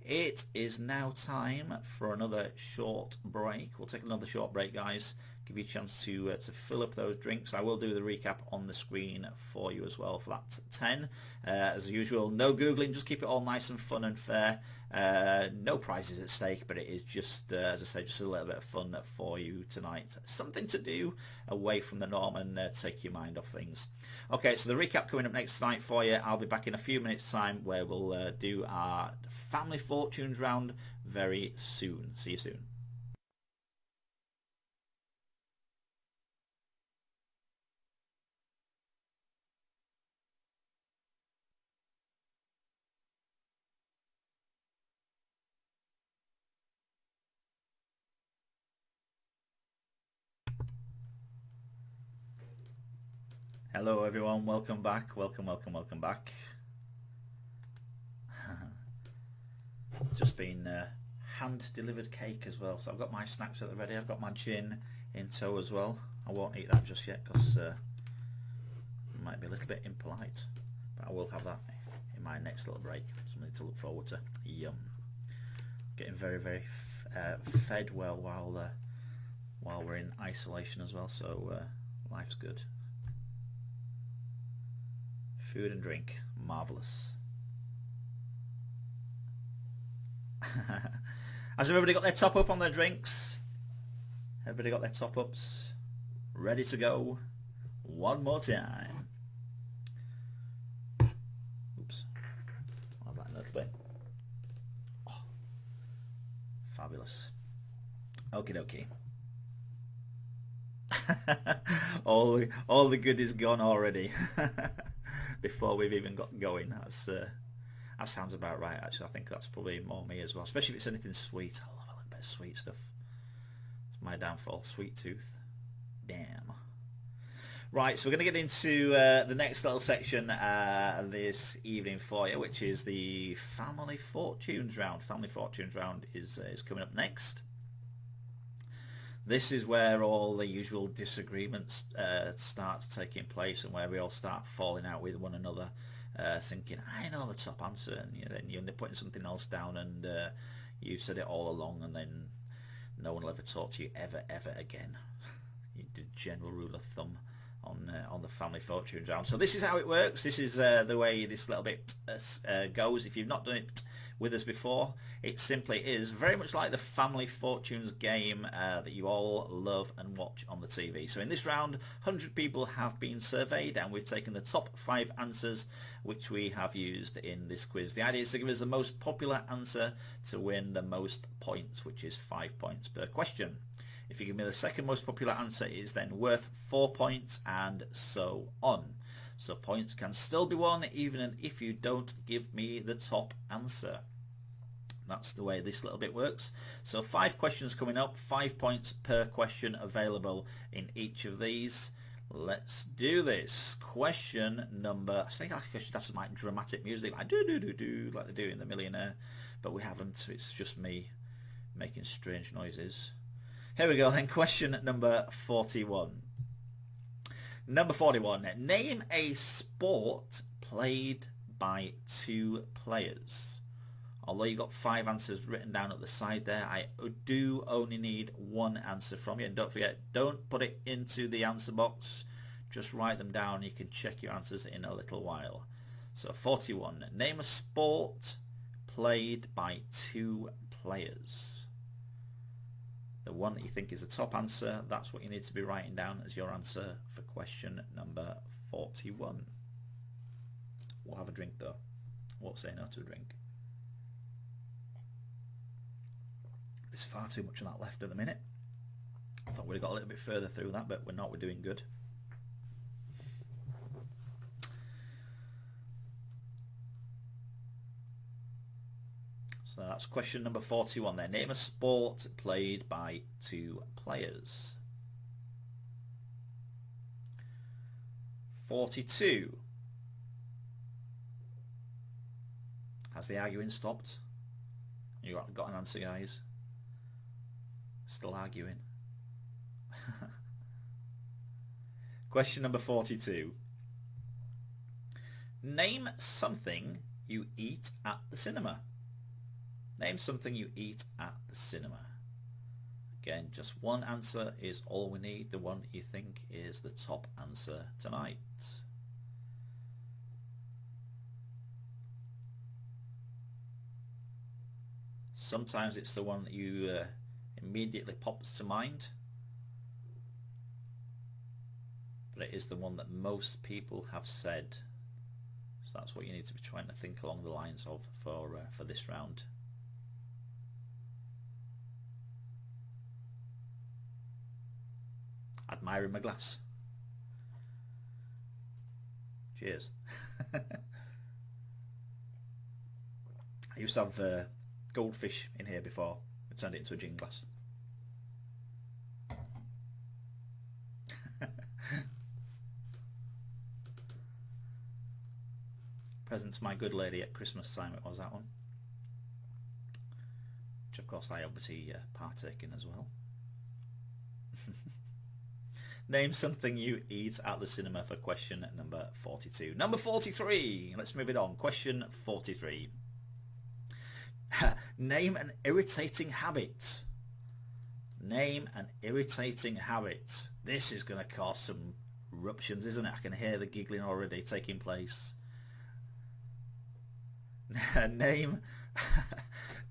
It is now time for another short break. We'll take another short break, guys. Give you a chance to fill up those drinks. I will do the recap on the screen for you as well for that 10. As usual, no Googling, just keep it all nice and fun and fair. No prizes at stake, but it is just, as I say, just a little bit of fun for you tonight. Something to do away from the norm and take your mind off things. Okay, so the recap coming up next tonight for you. I'll be back in a few minutes' time where we'll do our Family Fortunes round very soon. See you soon. Hello everyone, welcome back, welcome back. Just been hand delivered cake as well, so I've got my snacks at the ready. I've got my gin in tow as well. I won't eat that just yet because it might be a little bit impolite, but I will have that in my next little break. Something to look forward to. Yum. Getting very fed well while we're in isolation as well, so life's good. Food and drink, marvellous. Has everybody got their top up on their drinks? Everybody got their top ups? Ready to go? One more time. Oops. I'll have that a little bit. Oh, fabulous. Okie dokie. all the good is gone already. Before we've even got going. That sounds about right, actually. I think that's probably more me as well, especially if it's anything sweet. I love a little bit of sweet stuff. It's my downfall, sweet tooth. Damn. Right, so we're going to get into the next little section this evening for you, which is the Family Fortunes round. Family Fortunes round is coming up next. This is where all the usual disagreements start taking place, and where we all start falling out with one another, thinking, I know the top answer, and then you end up putting something else down, and you've said it all along, and then no one will ever talk to you ever again. You did general rule of thumb on the Family Fortunes round. So this is how it works. This is the way this little bit goes. If you've not done it with us before, it simply is very much like the Family Fortunes game that you all love and watch on the TV. So in this round, 100 people have been surveyed, and we've taken the top 5 answers which we have used in this quiz. The idea is to give us the most popular answer to win the most points, which is 5 points per question. If you give me the second most popular answer, it is then worth 4 points, and so on. So points can still be won even if you don't give me the top answer. That's the way this little bit works. So 5 questions coming up, 5 points per question available in each of these. Let's do this. Question number, I think I should have some like dramatic music, like do like they do in The Millionaire, but we haven't. It's just me making strange noises. Here we go then. Question number 41. Number 41. Name a sport played by 2 players. Although you've got 5 answers written down at the side there, I do only need 1 answer from you. And don't forget, don't put it into the answer box. Just write them down. You can check your answers in a little while. So 41. Name a sport played by 2 players. The one that you think is the top answer, that's what you need to be writing down as your answer for question number 41. We'll have a drink though. Won't say no to a drink. There's far too much of that left at the minute. I thought we'd have got a little bit further through that, but we're not. We're doing good. So that's question number 41 there. Name a sport played by 2 players. 42. Has the arguing stopped? You got an answer, guys? Still arguing. Question number 42. Name something you eat at the cinema. Name something you eat at the cinema. Again, just one answer is all we need. The one you think is the top answer tonight. Sometimes it's the one that you immediately pops to mind, but it is the one that most people have said. So that's what you need to be trying to think along the lines of for this round. Admiring my glass. Cheers. I used to have goldfish in here before. I turned it into a gin glass. Present to my good lady at Christmas time, it was that one. Which of course I obviously partake in as well. Name something you eat at the cinema for question number 42. Number 43. Let's move it on. Question 43. Name an irritating habit. Name an irritating habit. This is going to cause some eruptions, isn't it? I can hear the giggling already taking place. Name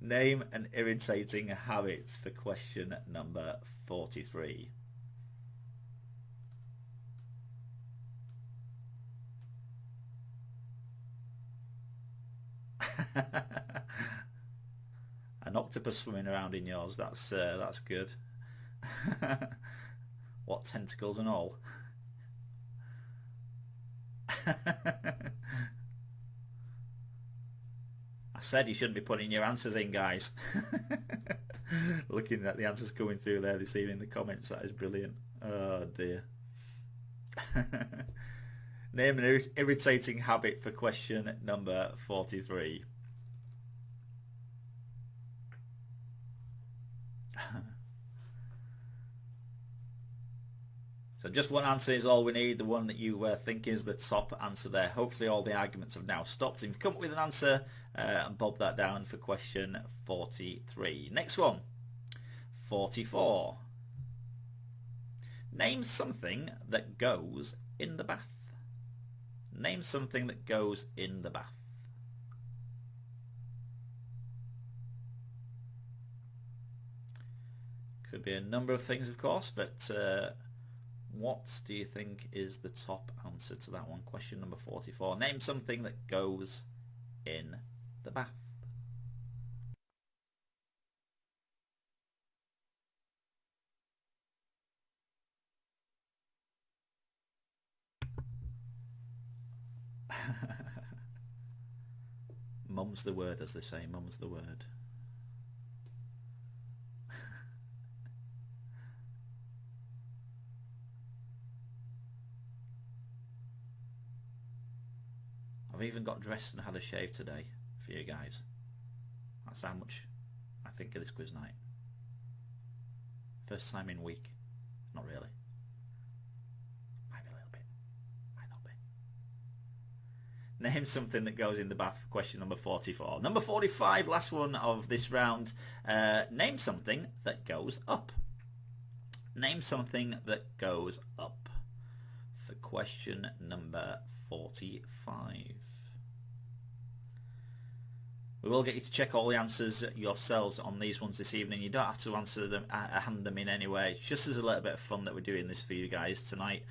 an irritating habit for question number 43. An octopus swimming around in yours, that's good. What, tentacles and all? I said you shouldn't be putting your answers in, guys. Looking at the answers coming through there this evening in the comments, that is brilliant. Oh dear. Name an irritating habit for question number 43. So just one answer is all we need, the one that you think is the top answer there. Hopefully all the arguments have now stopped and you've come up with an answer and bob that down for question 43. Next one, 44. Name something that goes in the bath. Name something that goes in the bath. Could be a number of things, of course, but what do you think is the top answer to that one? Question number 44. Name something that goes in the bath. Mum's the word, as they say. Mum's the word. I've even got dressed and had a shave today for you guys. That's how much I think of this quiz night. First time in week. Not really. Might be a little bit. Might not be. Name something that goes in the bath. Question number 44. Number 45, last one of this round. Name something that goes up. Name something that goes up. For question number 45. We will get you to check all the answers yourselves on these ones this evening. You don't have to answer them, hand them in anyway. It's just as a little bit of fun that we're doing this for you guys tonight.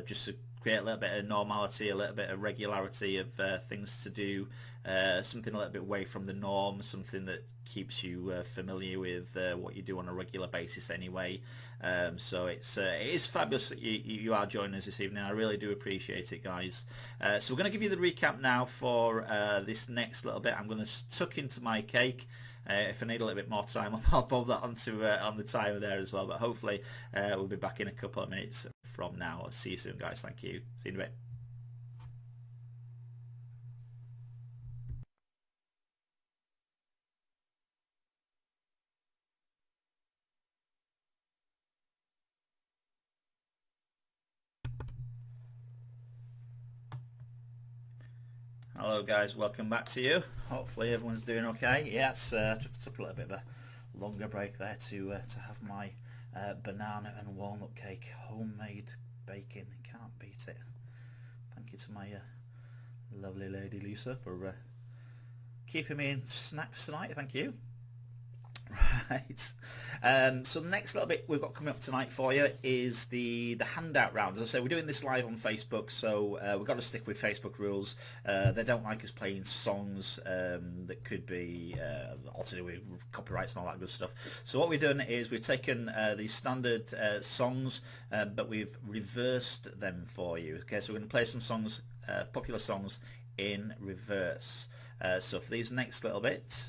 Just to create a little bit of normality, a little bit of regularity of things to do, something a little bit away from the norm, something that keeps you familiar with what you do on a regular basis anyway. So it is fabulous that you are joining us this evening. I really do appreciate it, guys. So we're going to give you the recap now for this next little bit. I'm going to tuck into my cake. If I need a little bit more time, I'll bob that onto on the timer there as well. But hopefully we'll be back in a couple of minutes from now. I'll see you soon, guys. Thank you. See you in a bit. Hello guys, welcome back to you. Hopefully everyone's doing okay. Yes, took a little bit of a longer break there to have my banana and walnut cake, homemade baking. Can't beat it. Thank you to my lovely lady Lisa for keeping me in snacks tonight. Thank you. Right. So the next little bit we've got coming up tonight for you is the handout round. As I say, we're doing this live on Facebook, so we've got to stick with Facebook rules. They don't like us playing songs that could be all to do with copyrights and all that good stuff. So what we've done is we've taken these standard songs, but we've reversed them for you. Okay, so we're going to play some songs, popular songs in reverse. So for these next little bit,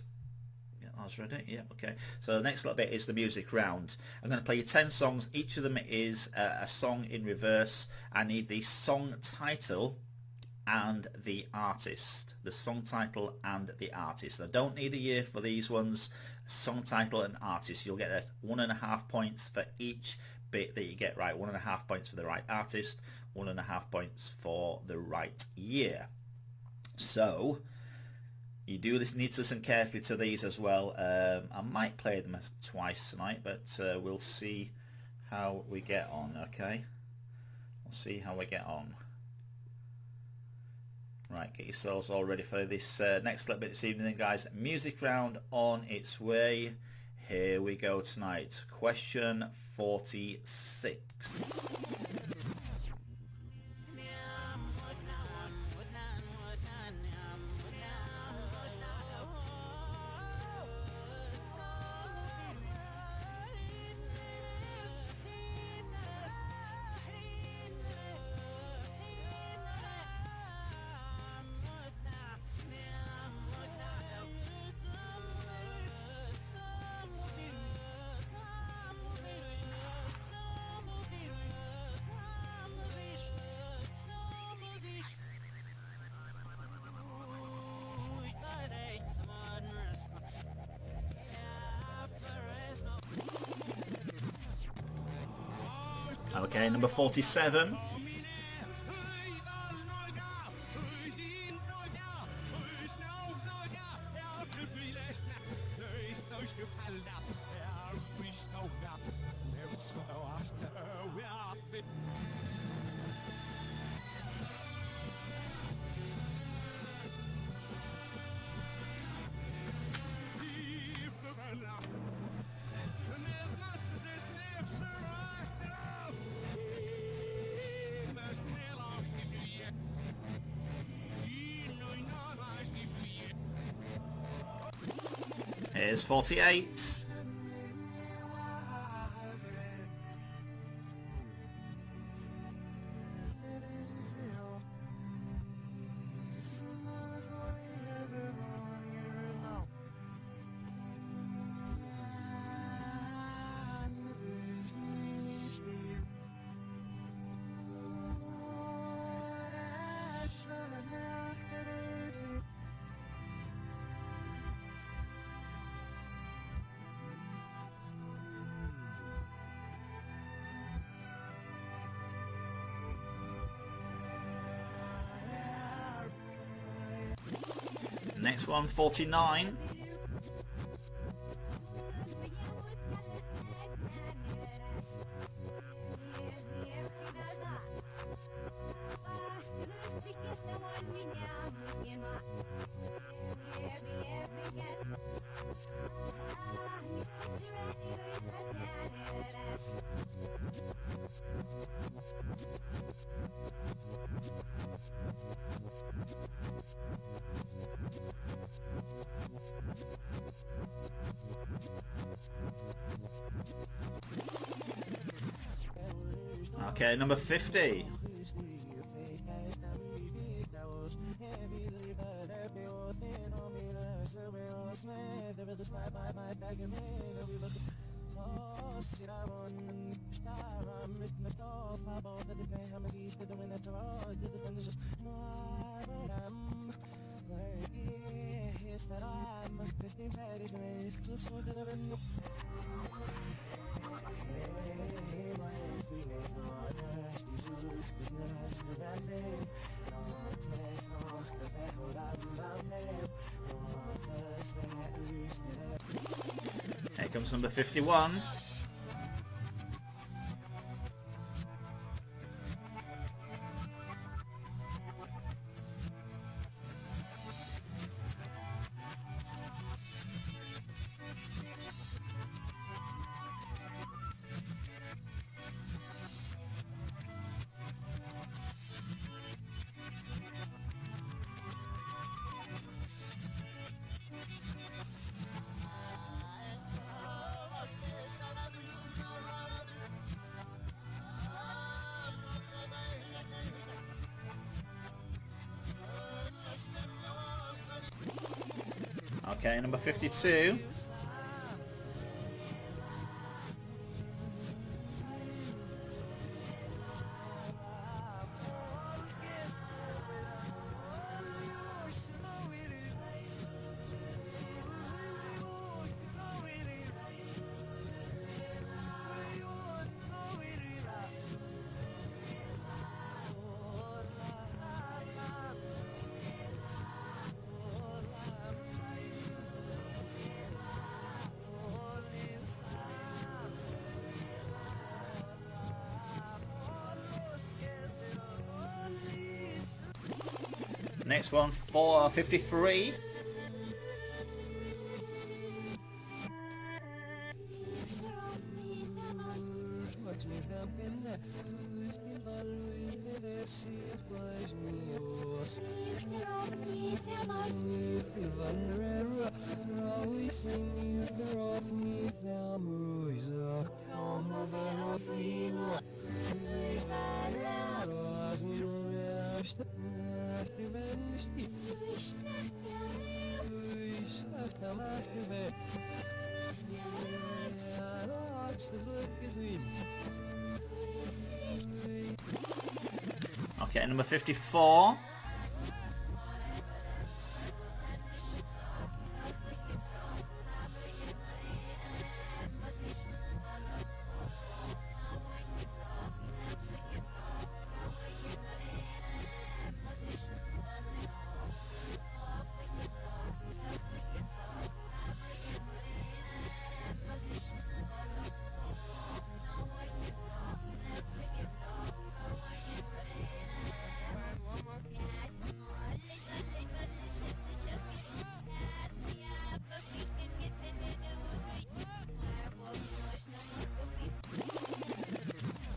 that's ready. Yeah, okay. So the next little bit is the music round. I'm going to play you 10 songs. Each of them is a song in reverse. I need the song title and the artist. The song title and the artist. I don't need a year for these ones. Song title and artist. You'll get 1.5 points for each bit that you get right. 1.5 points for the right artist. 1.5 points for the right year. So you do need to listen carefully to these as well. I might play them twice tonight, but we'll see how we get on, okay? We'll see how we get on. Right, get yourselves all ready for this next little bit this evening then, guys. Music round on its way. Here we go tonight. Question 46. Okay, number 47. Here's 48. Next one, 49. Okay, number 50. Here comes number 51. Okay, number 52. Next one, 53. Okay, number 54.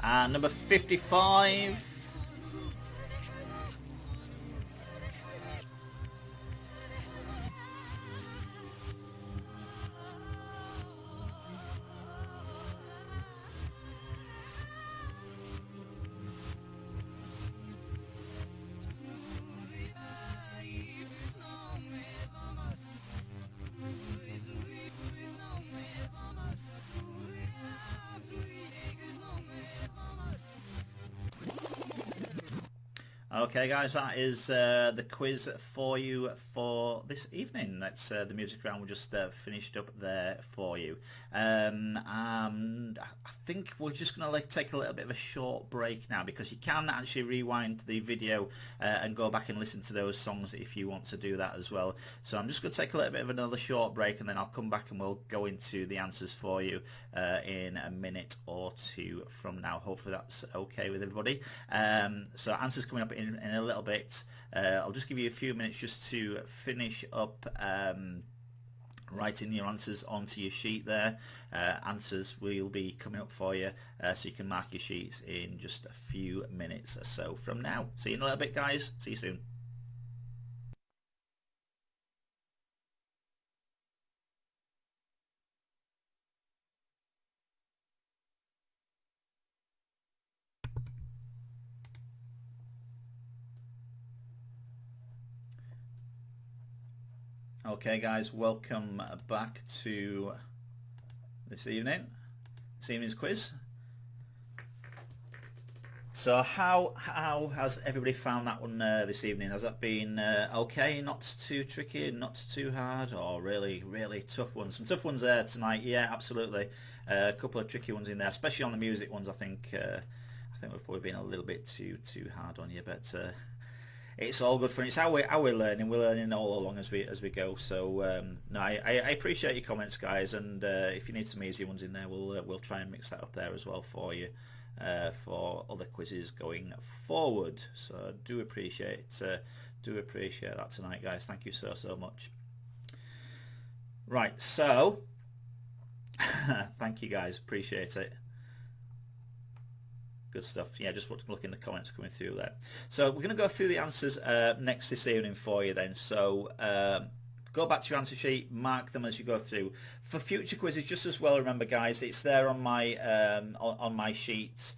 And number 55. Okay guys, that is the quiz for you for this evening. That's the music round we just finished up there for you. And I think we're just going to take a little bit of a short break now, because you can actually rewind the video and go back and listen to those songs if you want to do that as well. So I'm just going to take a little bit of another short break, and then I'll come back and we'll go into the answers for you in a minute or two from now. Hopefully that's okay with everybody. So answers coming up in a little bit. I'll just give you a few minutes just to finish up writing your answers onto your sheet there. Answers will be coming up for you, so you can mark your sheets in just a few minutes or so from now. See you in a little bit, guys. See you soon. Okay guys, welcome back to this evening's quiz. So how has everybody found that one this evening? Has that been okay, not too tricky, not too hard, or really tough ones? Some tough ones there tonight, yeah, absolutely. A couple of tricky ones in there, especially on the music ones. I think we've probably been a little bit too hard on you, but it's all good fun. It's how we're learning. We're learning all along as we go. So no, I appreciate your comments, guys. And if you need some easy ones in there, we'll try and mix that up there as well for you for other quizzes going forward. So I do appreciate that tonight, guys. Thank you so much. Right, so thank you, guys. Appreciate it. Good stuff. Yeah, just look in the comments coming through there. So we're going to go through the answers next this evening for you then. So go back to your answer sheet, mark them as you go through. For future quizzes, just as well, remember guys, it's there on my on my sheets.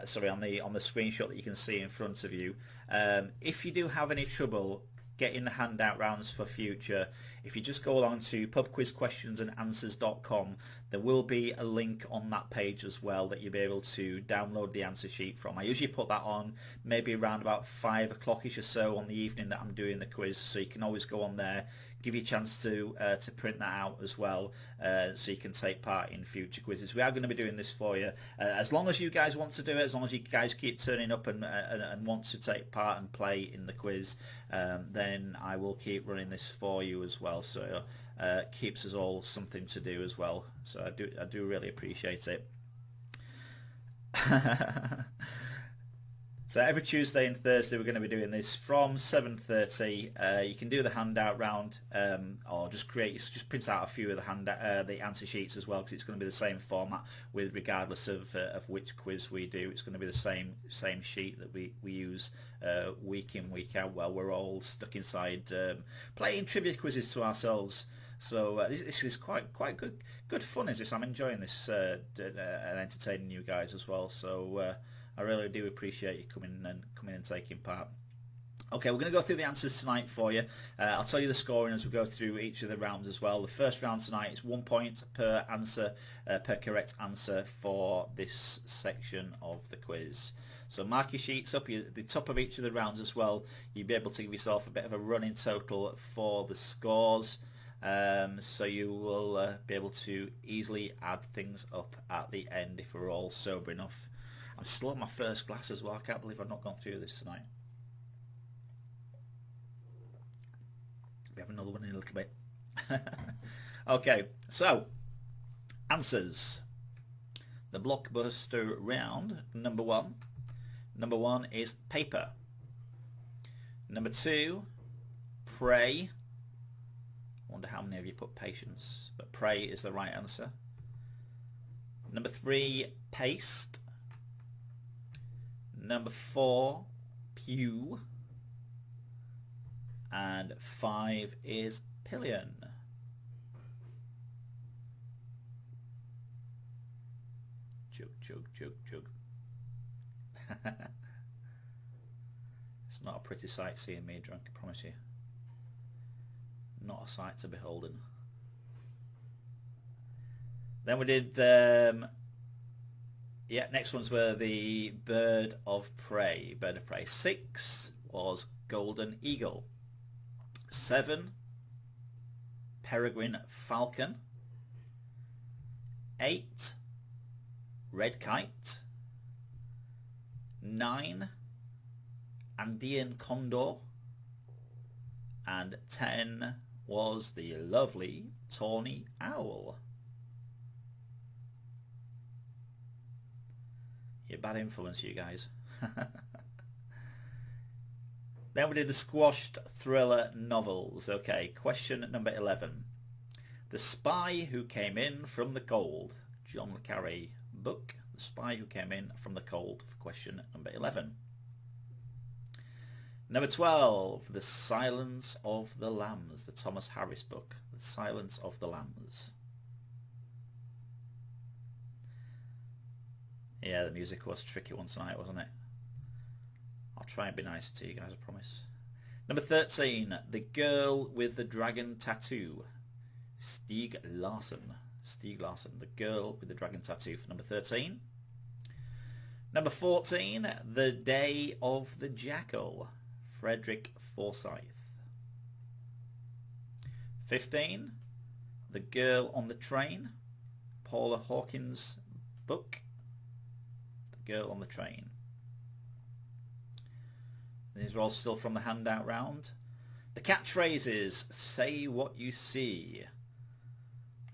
Sorry, on the screenshot that you can see in front of you. If you do have any trouble getting the handout rounds for future, if you just go along to pubquizquestionsandanswers.com, there will be a link on that page as well that you'll be able to download the answer sheet from. I usually put that on maybe around about 5 o'clock-ish or so on the evening that I'm doing the quiz, so you can always go on there, give you a chance to print that out as well, so you can take part in future quizzes. We are going to be doing this for you. As long as you guys want to do it, as long as you guys keep turning up and want to take part and play in the quiz, then I will keep running this for you as well. So keeps us all something to do as well. So I do really appreciate it. So every Tuesday and Thursday we're going to be doing this from 7:30. You can do the handout round, or just print out a few of the answer sheets as well, because it's going to be the same format with regardless of which quiz we do. It's going to be the same sheet that we use week in, week out while we're all stuck inside playing trivia quizzes to ourselves. So this is quite good fun, is this? I'm enjoying this and entertaining you guys as well. So I really do appreciate you coming and taking part. Okay, we're going to go through the answers tonight for you. I'll tell you the scoring as we go through each of the rounds as well. The first round tonight is 1 point per answer, per correct answer for this section of the quiz. So mark your sheets up at the top of each of the rounds as well. You'll be able to give yourself a bit of a running total for the scores. So you will be able to easily add things up at the end if we're all sober enough. I'm still on my first glass as well. I can't believe I've not gone through this tonight. We have another one in a little bit. Okay, so answers. The blockbuster round, number one. Number one is paper. Number two, pray. I wonder how many of you put patience, but pray is the right answer. Number three, paste. Number four, pew. And 5 is pillion. Chug. It's not a pretty sight seeing me drunk, I promise you. Not a sight to beholden. Then we did next ones were the bird of prey. 6 was golden eagle. 7, peregrine falcon. 8, red kite. 9, Andean condor. And 10 was the lovely tawny owl. You're bad influence, you guys. Then we did the squashed thriller novels. Okay, question number 11. The Spy Who Came In From the Cold. John le Carré book. The Spy Who Came In From the Cold for question number 11. Number 12. The Silence of the Lambs. The Thomas Harris book. The Silence of the Lambs. Yeah, the music was a tricky one tonight, wasn't it? I'll try and be nice to you guys, I promise. Number 13, The Girl with the Dragon Tattoo. Stieg Larsson. Stieg Larsson, The Girl with the Dragon Tattoo for number 13. Number 14, The Day of the Jackal. Frederick Forsyth. 15, The Girl on the Train. Paula Hawkins' book. The Girl on the Train. These are all still from the handout round. The catchphrases, say what you see.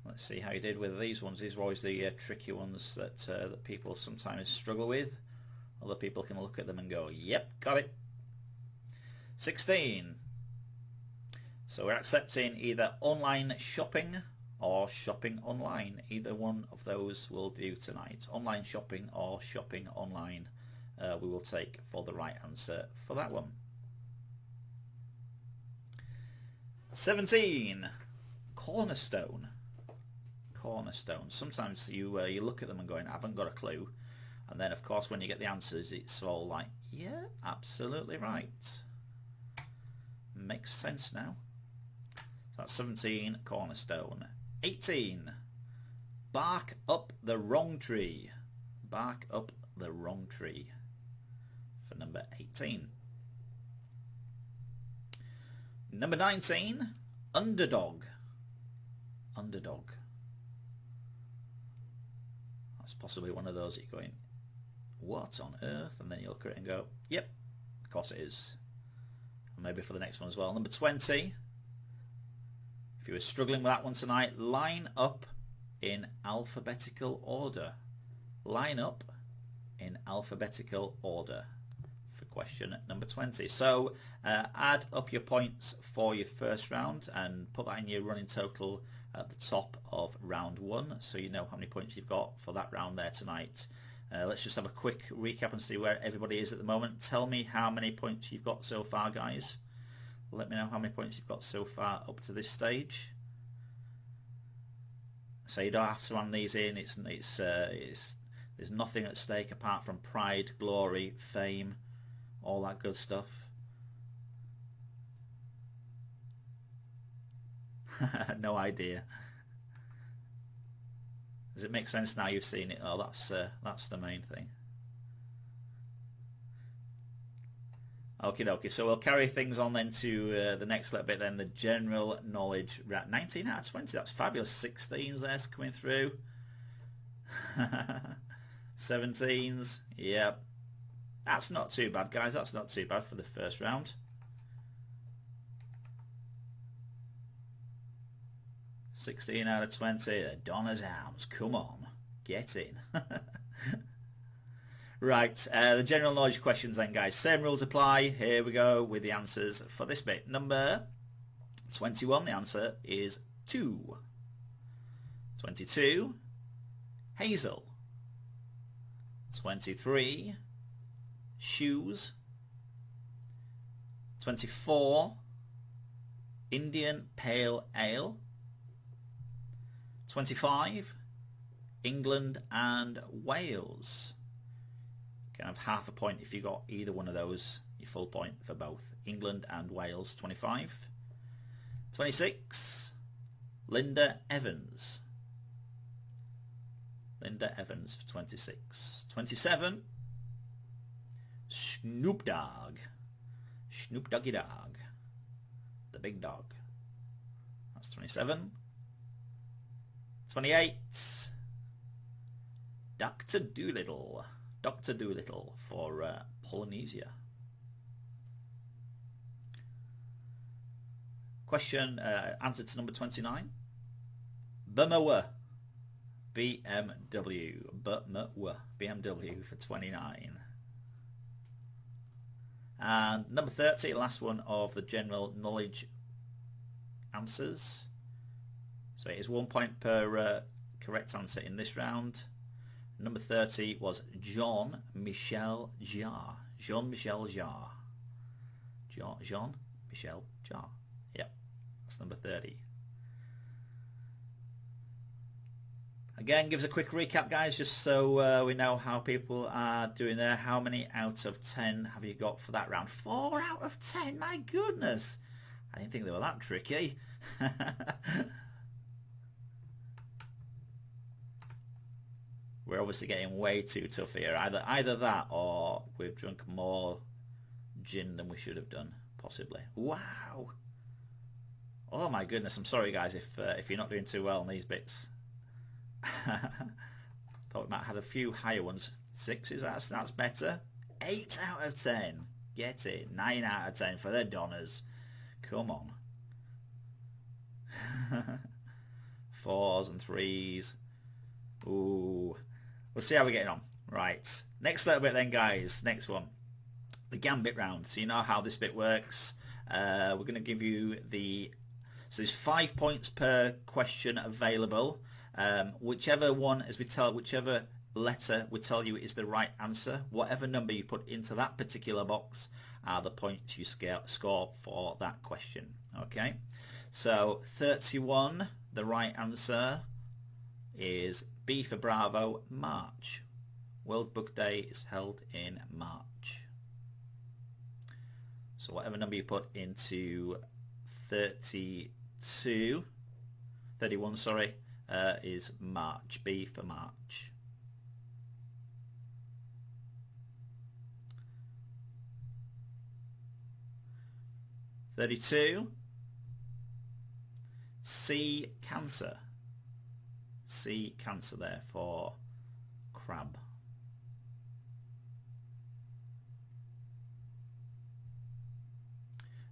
Let's see how you did with these ones. These are always the tricky ones that people sometimes struggle with. Other people can look at them and go, yep, got it. 16. So we're accepting either online shopping or shopping online. Either one of those will do tonight. Online shopping or shopping online. We will take for the right answer for that one. 17. Cornerstone. Cornerstone. Sometimes you look at them and going, I haven't got a clue. And then of course when you get the answers it's all like, yeah, absolutely right. Makes sense now. So that's 17, Cornerstone. 18. Bark up the wrong tree. Bark up the wrong tree. For number 18. Number 19, Underdog. Underdog. That's possibly one of those that you're going, what on earth? And then you look at it and go, yep, of course it is. And maybe for the next one as well. Number 20, if you were struggling with that one tonight, line up in alphabetical order. Line up in alphabetical order. Question number 20. So add up your points for your first round and put that in your running total at the top of round 1 so you know how many points you've got for that round there tonight. Let's just have a quick recap and see where everybody is at the moment. Tell me how many points you've got so far, guys. Let me know how many points you've got so far up to this stage. So you don't have to run these in. There's nothing at stake apart from pride, glory, fame, all that good stuff. No idea. Does it make sense now you've seen it? Oh, that's the main thing. Okie dokie, so we'll carry things on then to the next little bit then, the general knowledge. 19 out of 20, that's fabulous. 16s there's coming through. 17s, yep. That's not too bad, guys. That's not too bad for the first round. $16 out of 20. Donna's arms. Come on. Get in. Right. The general knowledge questions then, guys. Same rules apply. Here we go with the answers for this bit. Number 21. The answer is 2. 22. Hazel. 23. Shoes. 24. Indian Pale Ale. 25. England and Wales. You can have half a point if you got either one of those. Your full point for both. England and Wales. 25. 26. Linda Evans. Linda Evans for 26. 27. Snoop Dogg. Snoop Doggy Dogg. The big dog. That's 27. 28. Dr. Doolittle. Dr. Doolittle for Polynesia. Question, answer to number 29. BMW. BMW. BMW for 29. And number 30, last one of the general knowledge answers. So it is 1 point per correct answer in this round. Number 30 was Jean-Michel Jarre. Jean-Michel Jarre. Jean-Michel Jarre. Yep, that's number 30. Again, give us a quick recap, guys, just so we know how people are doing there. How many out of 10 have you got for that round? 4 out of 10, my goodness. I didn't think they were that tricky. We're obviously getting way too tough here. Either that or we've drunk more gin than we should have done, possibly. Wow. Oh my goodness, I'm sorry guys if you're not doing too well on these bits. Thought we might have had a few higher ones. 6s, that's better. 8 out of 10. Get it. 9 out of 10 for the Donners. Come on. 4s and 3s. Ooh. We'll see how we're getting on. Right. Next little bit then, guys. Next one. The gambit round. So you know how this bit works. We're going to give you the... So there's 5 points per question available. Whichever one, as we tell, whichever letter we tell you is the right answer, whatever number you put into that particular box are the points you score for that question. Okay, so 31, the right answer is B for Bravo, March. World Book Day is held in March. So whatever number you put into 31, sorry, is March. B for March. (32) C, Cancer. C, Cancer there for crab.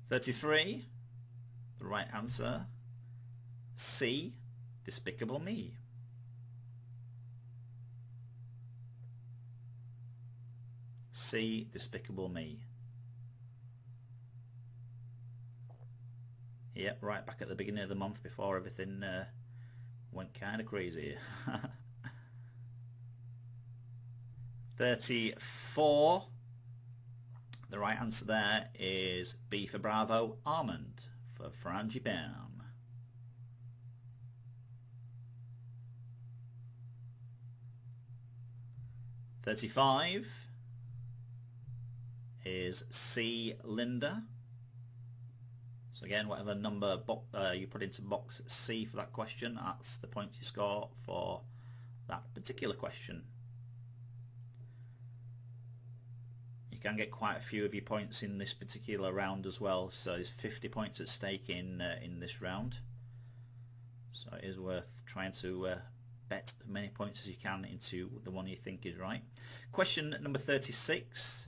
33, the right answer, C, Despicable Me. C, Despicable Me. Yep, right back at the beginning of the month before everything went kind of crazy. 34, the right answer there is B for Bravo, Almond for Frangipane. 35 is C, Linda. So again, whatever number you put into box C for that question, that's the point you score for that particular question. You can get quite a few of your points in this particular round as well, so there's 50 points at stake in this round. So it is worth trying to bet as many points as you can into the one you think is right. Question number 36.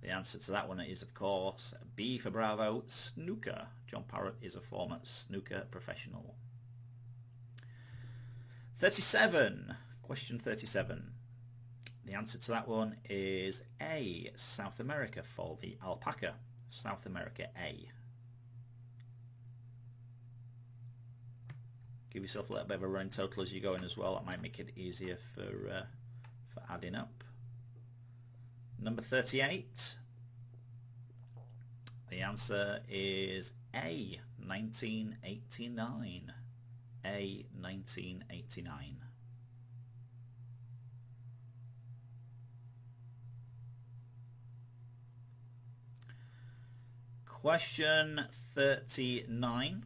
The answer to that one is, of course, B for Bravo, snooker. John Parrott is a former snooker professional. 37. Question 37. The answer to that one is A, South America for the alpaca. South America, A. Give yourself a little bit of a running total as you go in as well. That might make it easier for adding up. Number 38. The answer is A, 1989. A, 1989. Question 39.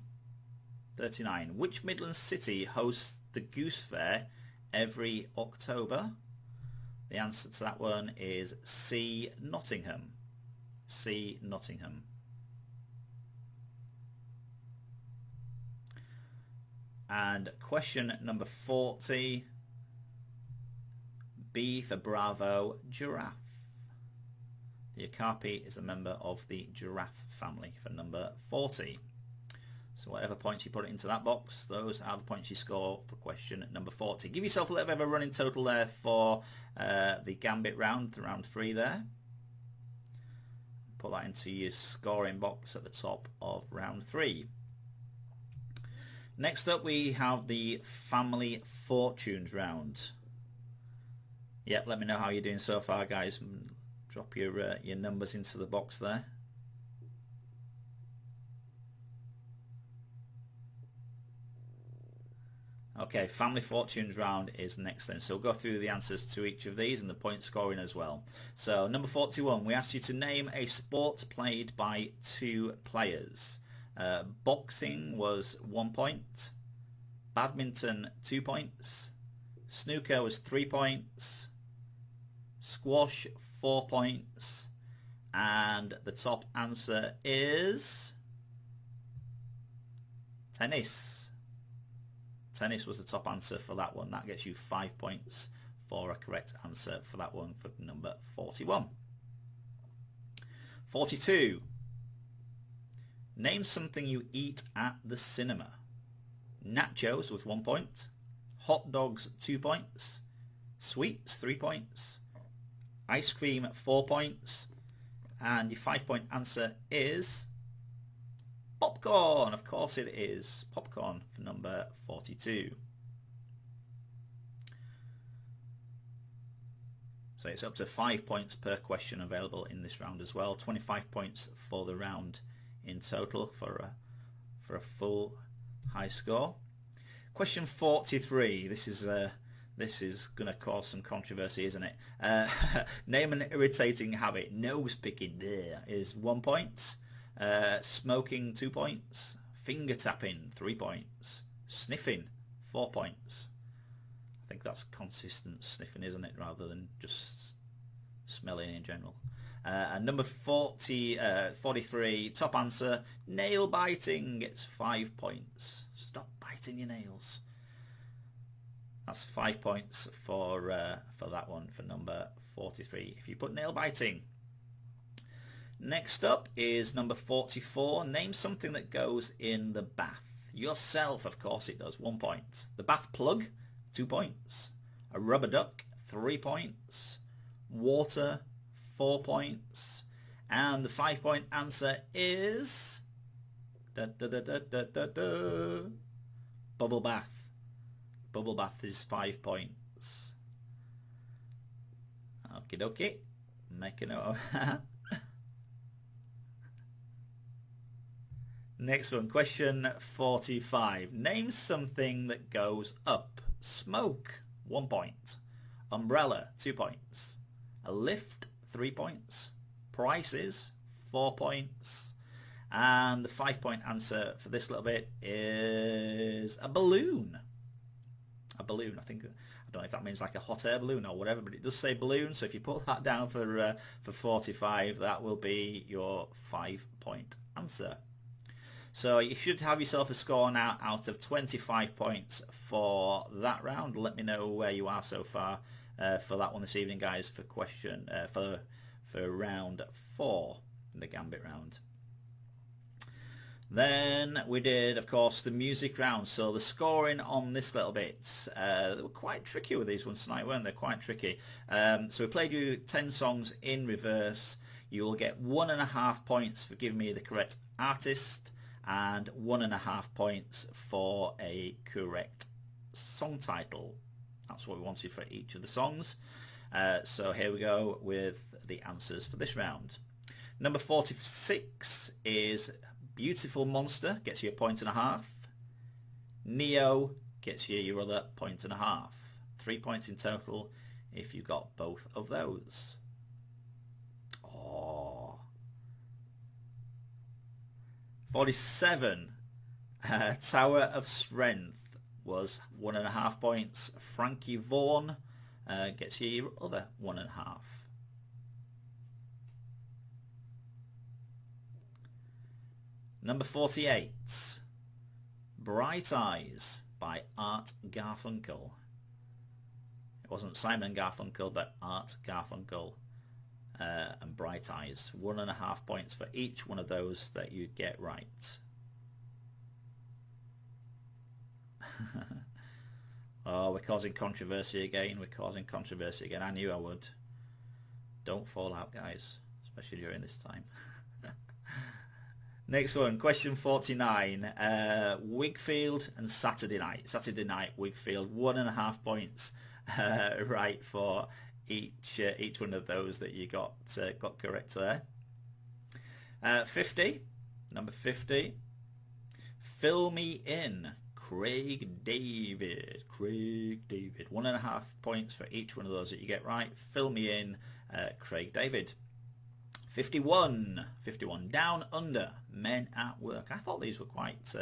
39. Which Midland city hosts the Goose Fair every October? The answer to that one is C, Nottingham. C, Nottingham. And question number 40. B for Bravo, giraffe. The okapi is a member of the giraffe family for number 40. So whatever points you put into that box, those are the points you score for question number 40. Give yourself a little bit of a running total there for the gambit round, round 3 there. Put that into your scoring box at the top of round 3. Next up we have the family fortunes round. Yep, let me know how you're doing so far, guys. Drop your numbers into the box there. Okay, Family Fortunes round is next then. So we'll go through the answers to each of these and the point scoring as well. So number 41, we asked you to name a sport played by 2 players. Boxing was 1 point. Badminton 2 points. Snooker was 3 points. Squash 4 points. And the top answer is tennis. Tennis was the top answer for that one. That gets you 5 points for a correct answer for that one for number 41. 42. Name something you eat at the cinema. Nachos with 1 point. Hot dogs 2 points. Sweets 3 points. Ice cream 4 points. And your 5 point answer is popcorn. Of course it is. Popcorn for number 42. So it's up to 5 points per question available in this round as well. 25 points for the round in total for a full high score. Question 43. This is going to cause some controversy, isn't it? Name an irritating habit. Nose picking there is 1 point. Smoking 2 points. Finger tapping 3 points. Sniffing 4 points. I think that's consistent sniffing, isn't it, rather than just smelling in general. And number 43, top answer, nail biting gets 5 points. Stop biting your nails. That's 5 points for that one for number 43 if you put nail biting. Next up is number 44. Name something that goes in the bath. Yourself, of course it does, 1 point. The bath plug, 2 points. A rubber duck, 3 points. Water, 4 points. And the 5 point answer is bubble bath. Bubble bath is 5 points. Okie dokie. Make a note of that. Next one, question 45. Name something that goes up. Smoke, 1 point. Umbrella, 2 points. A lift, 3 points. Prices, 4 points. And the 5 point answer for this little bit is a balloon. A balloon, I don't know if that means like a hot air balloon or whatever, but it does say balloon. So if you put that down for 45, that will be your 5 point answer. So you should have yourself a score now out of 25 points for that round. Let me know where you are so far for that one this evening, guys, for question for round 4, the Gambit round. Then we did, of course, the music round. So the scoring on this little bit, they were quite tricky with these ones tonight, weren't they? Quite tricky. So we played you 10 songs in reverse. You will get 1.5 points for giving me the correct artist, and 1.5 points for a correct song title. That's what we wanted for each of the songs. So here we go with the answers for this round. Number 46 is Beautiful Monster, gets you 1.5. Neo gets you your other 1.5. 3 points in total if you got both of those. Oh. 47, Tower of Strength was 1.5 points. Frankie Vaughan gets you your other 1.5. Number 48, Bright Eyes by Art Garfunkel. It wasn't Simon Garfunkel, but Art Garfunkel. And Bright Eyes. 1.5 points for each one of those that you get right. Oh, we're causing controversy again. We're causing controversy again. I knew I would. Don't fall out, guys, especially during this time. Next one, question 49. Wigfield and Saturday Night. Saturday Night, Wigfield. 1.5 points right for each one of those that you got correct there. 50, number 50. Fill Me In, Craig David. Craig David. 1.5 points for each one of those that you get right. Fill me in, Craig David. 51. Down Under, Men at Work. I thought these were quite,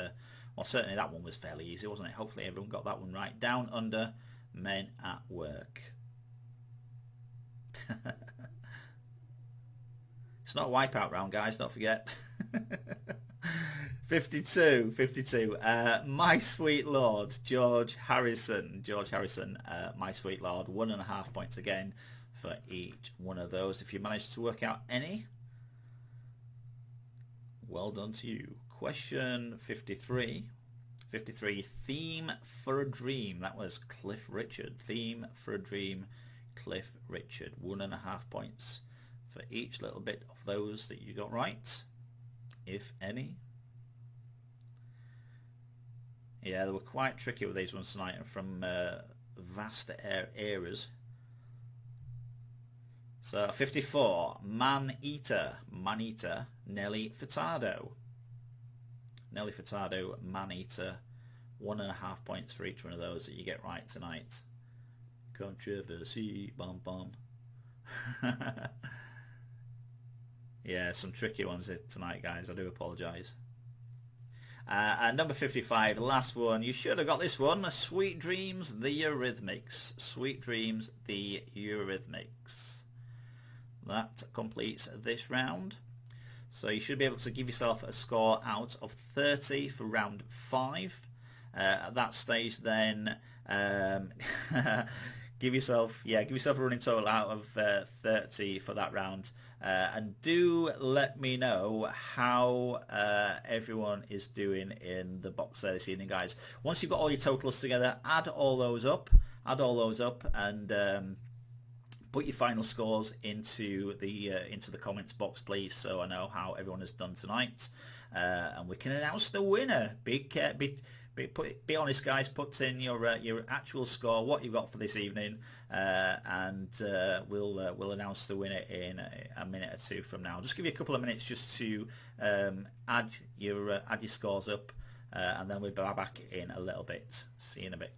well, certainly that one was fairly easy, wasn't it? Hopefully everyone got that one right. Down Under, Men at Work. It's not a wipeout round, guys, don't forget. 52. My Sweet Lord, George Harrison. My Sweet Lord. 1.5 points again for each one of those. If you managed to work out any, well done to you. Question 53. Theme for a Dream. That was Cliff Richard. Theme for a Dream, Cliff Richard. 1.5 points for each little bit of those that you got right, if any. Yeah, they were quite tricky with these ones tonight, and from vast eras. So 54, Man Eater, Nelly Furtado. Man Eater. 1.5 points for each one of those that you get right tonight. Controversy, bum bum. Yeah, some tricky ones tonight, guys. I do apologise. And number 55, the last one. You should have got this one. Sweet Dreams, the Eurythmics. Sweet Dreams, the Eurythmics. That completes this round. So you should be able to give yourself a score out of 30 for round 5. At that stage, then give yourself a running total out of 30 for that round. And do let me know how everyone is doing in the box there this evening, guys. Once you've got all your totals together, add all those up, and put your final scores into the comments box, please, so I know how everyone has done tonight, and we can announce the winner. Be honest, guys. Put in your actual score, what you've got for this evening, and we'll announce the winner in a minute or two from now. I'll just give you a couple of minutes just to add your scores up, and then we'll be back in a little bit. See you in a bit.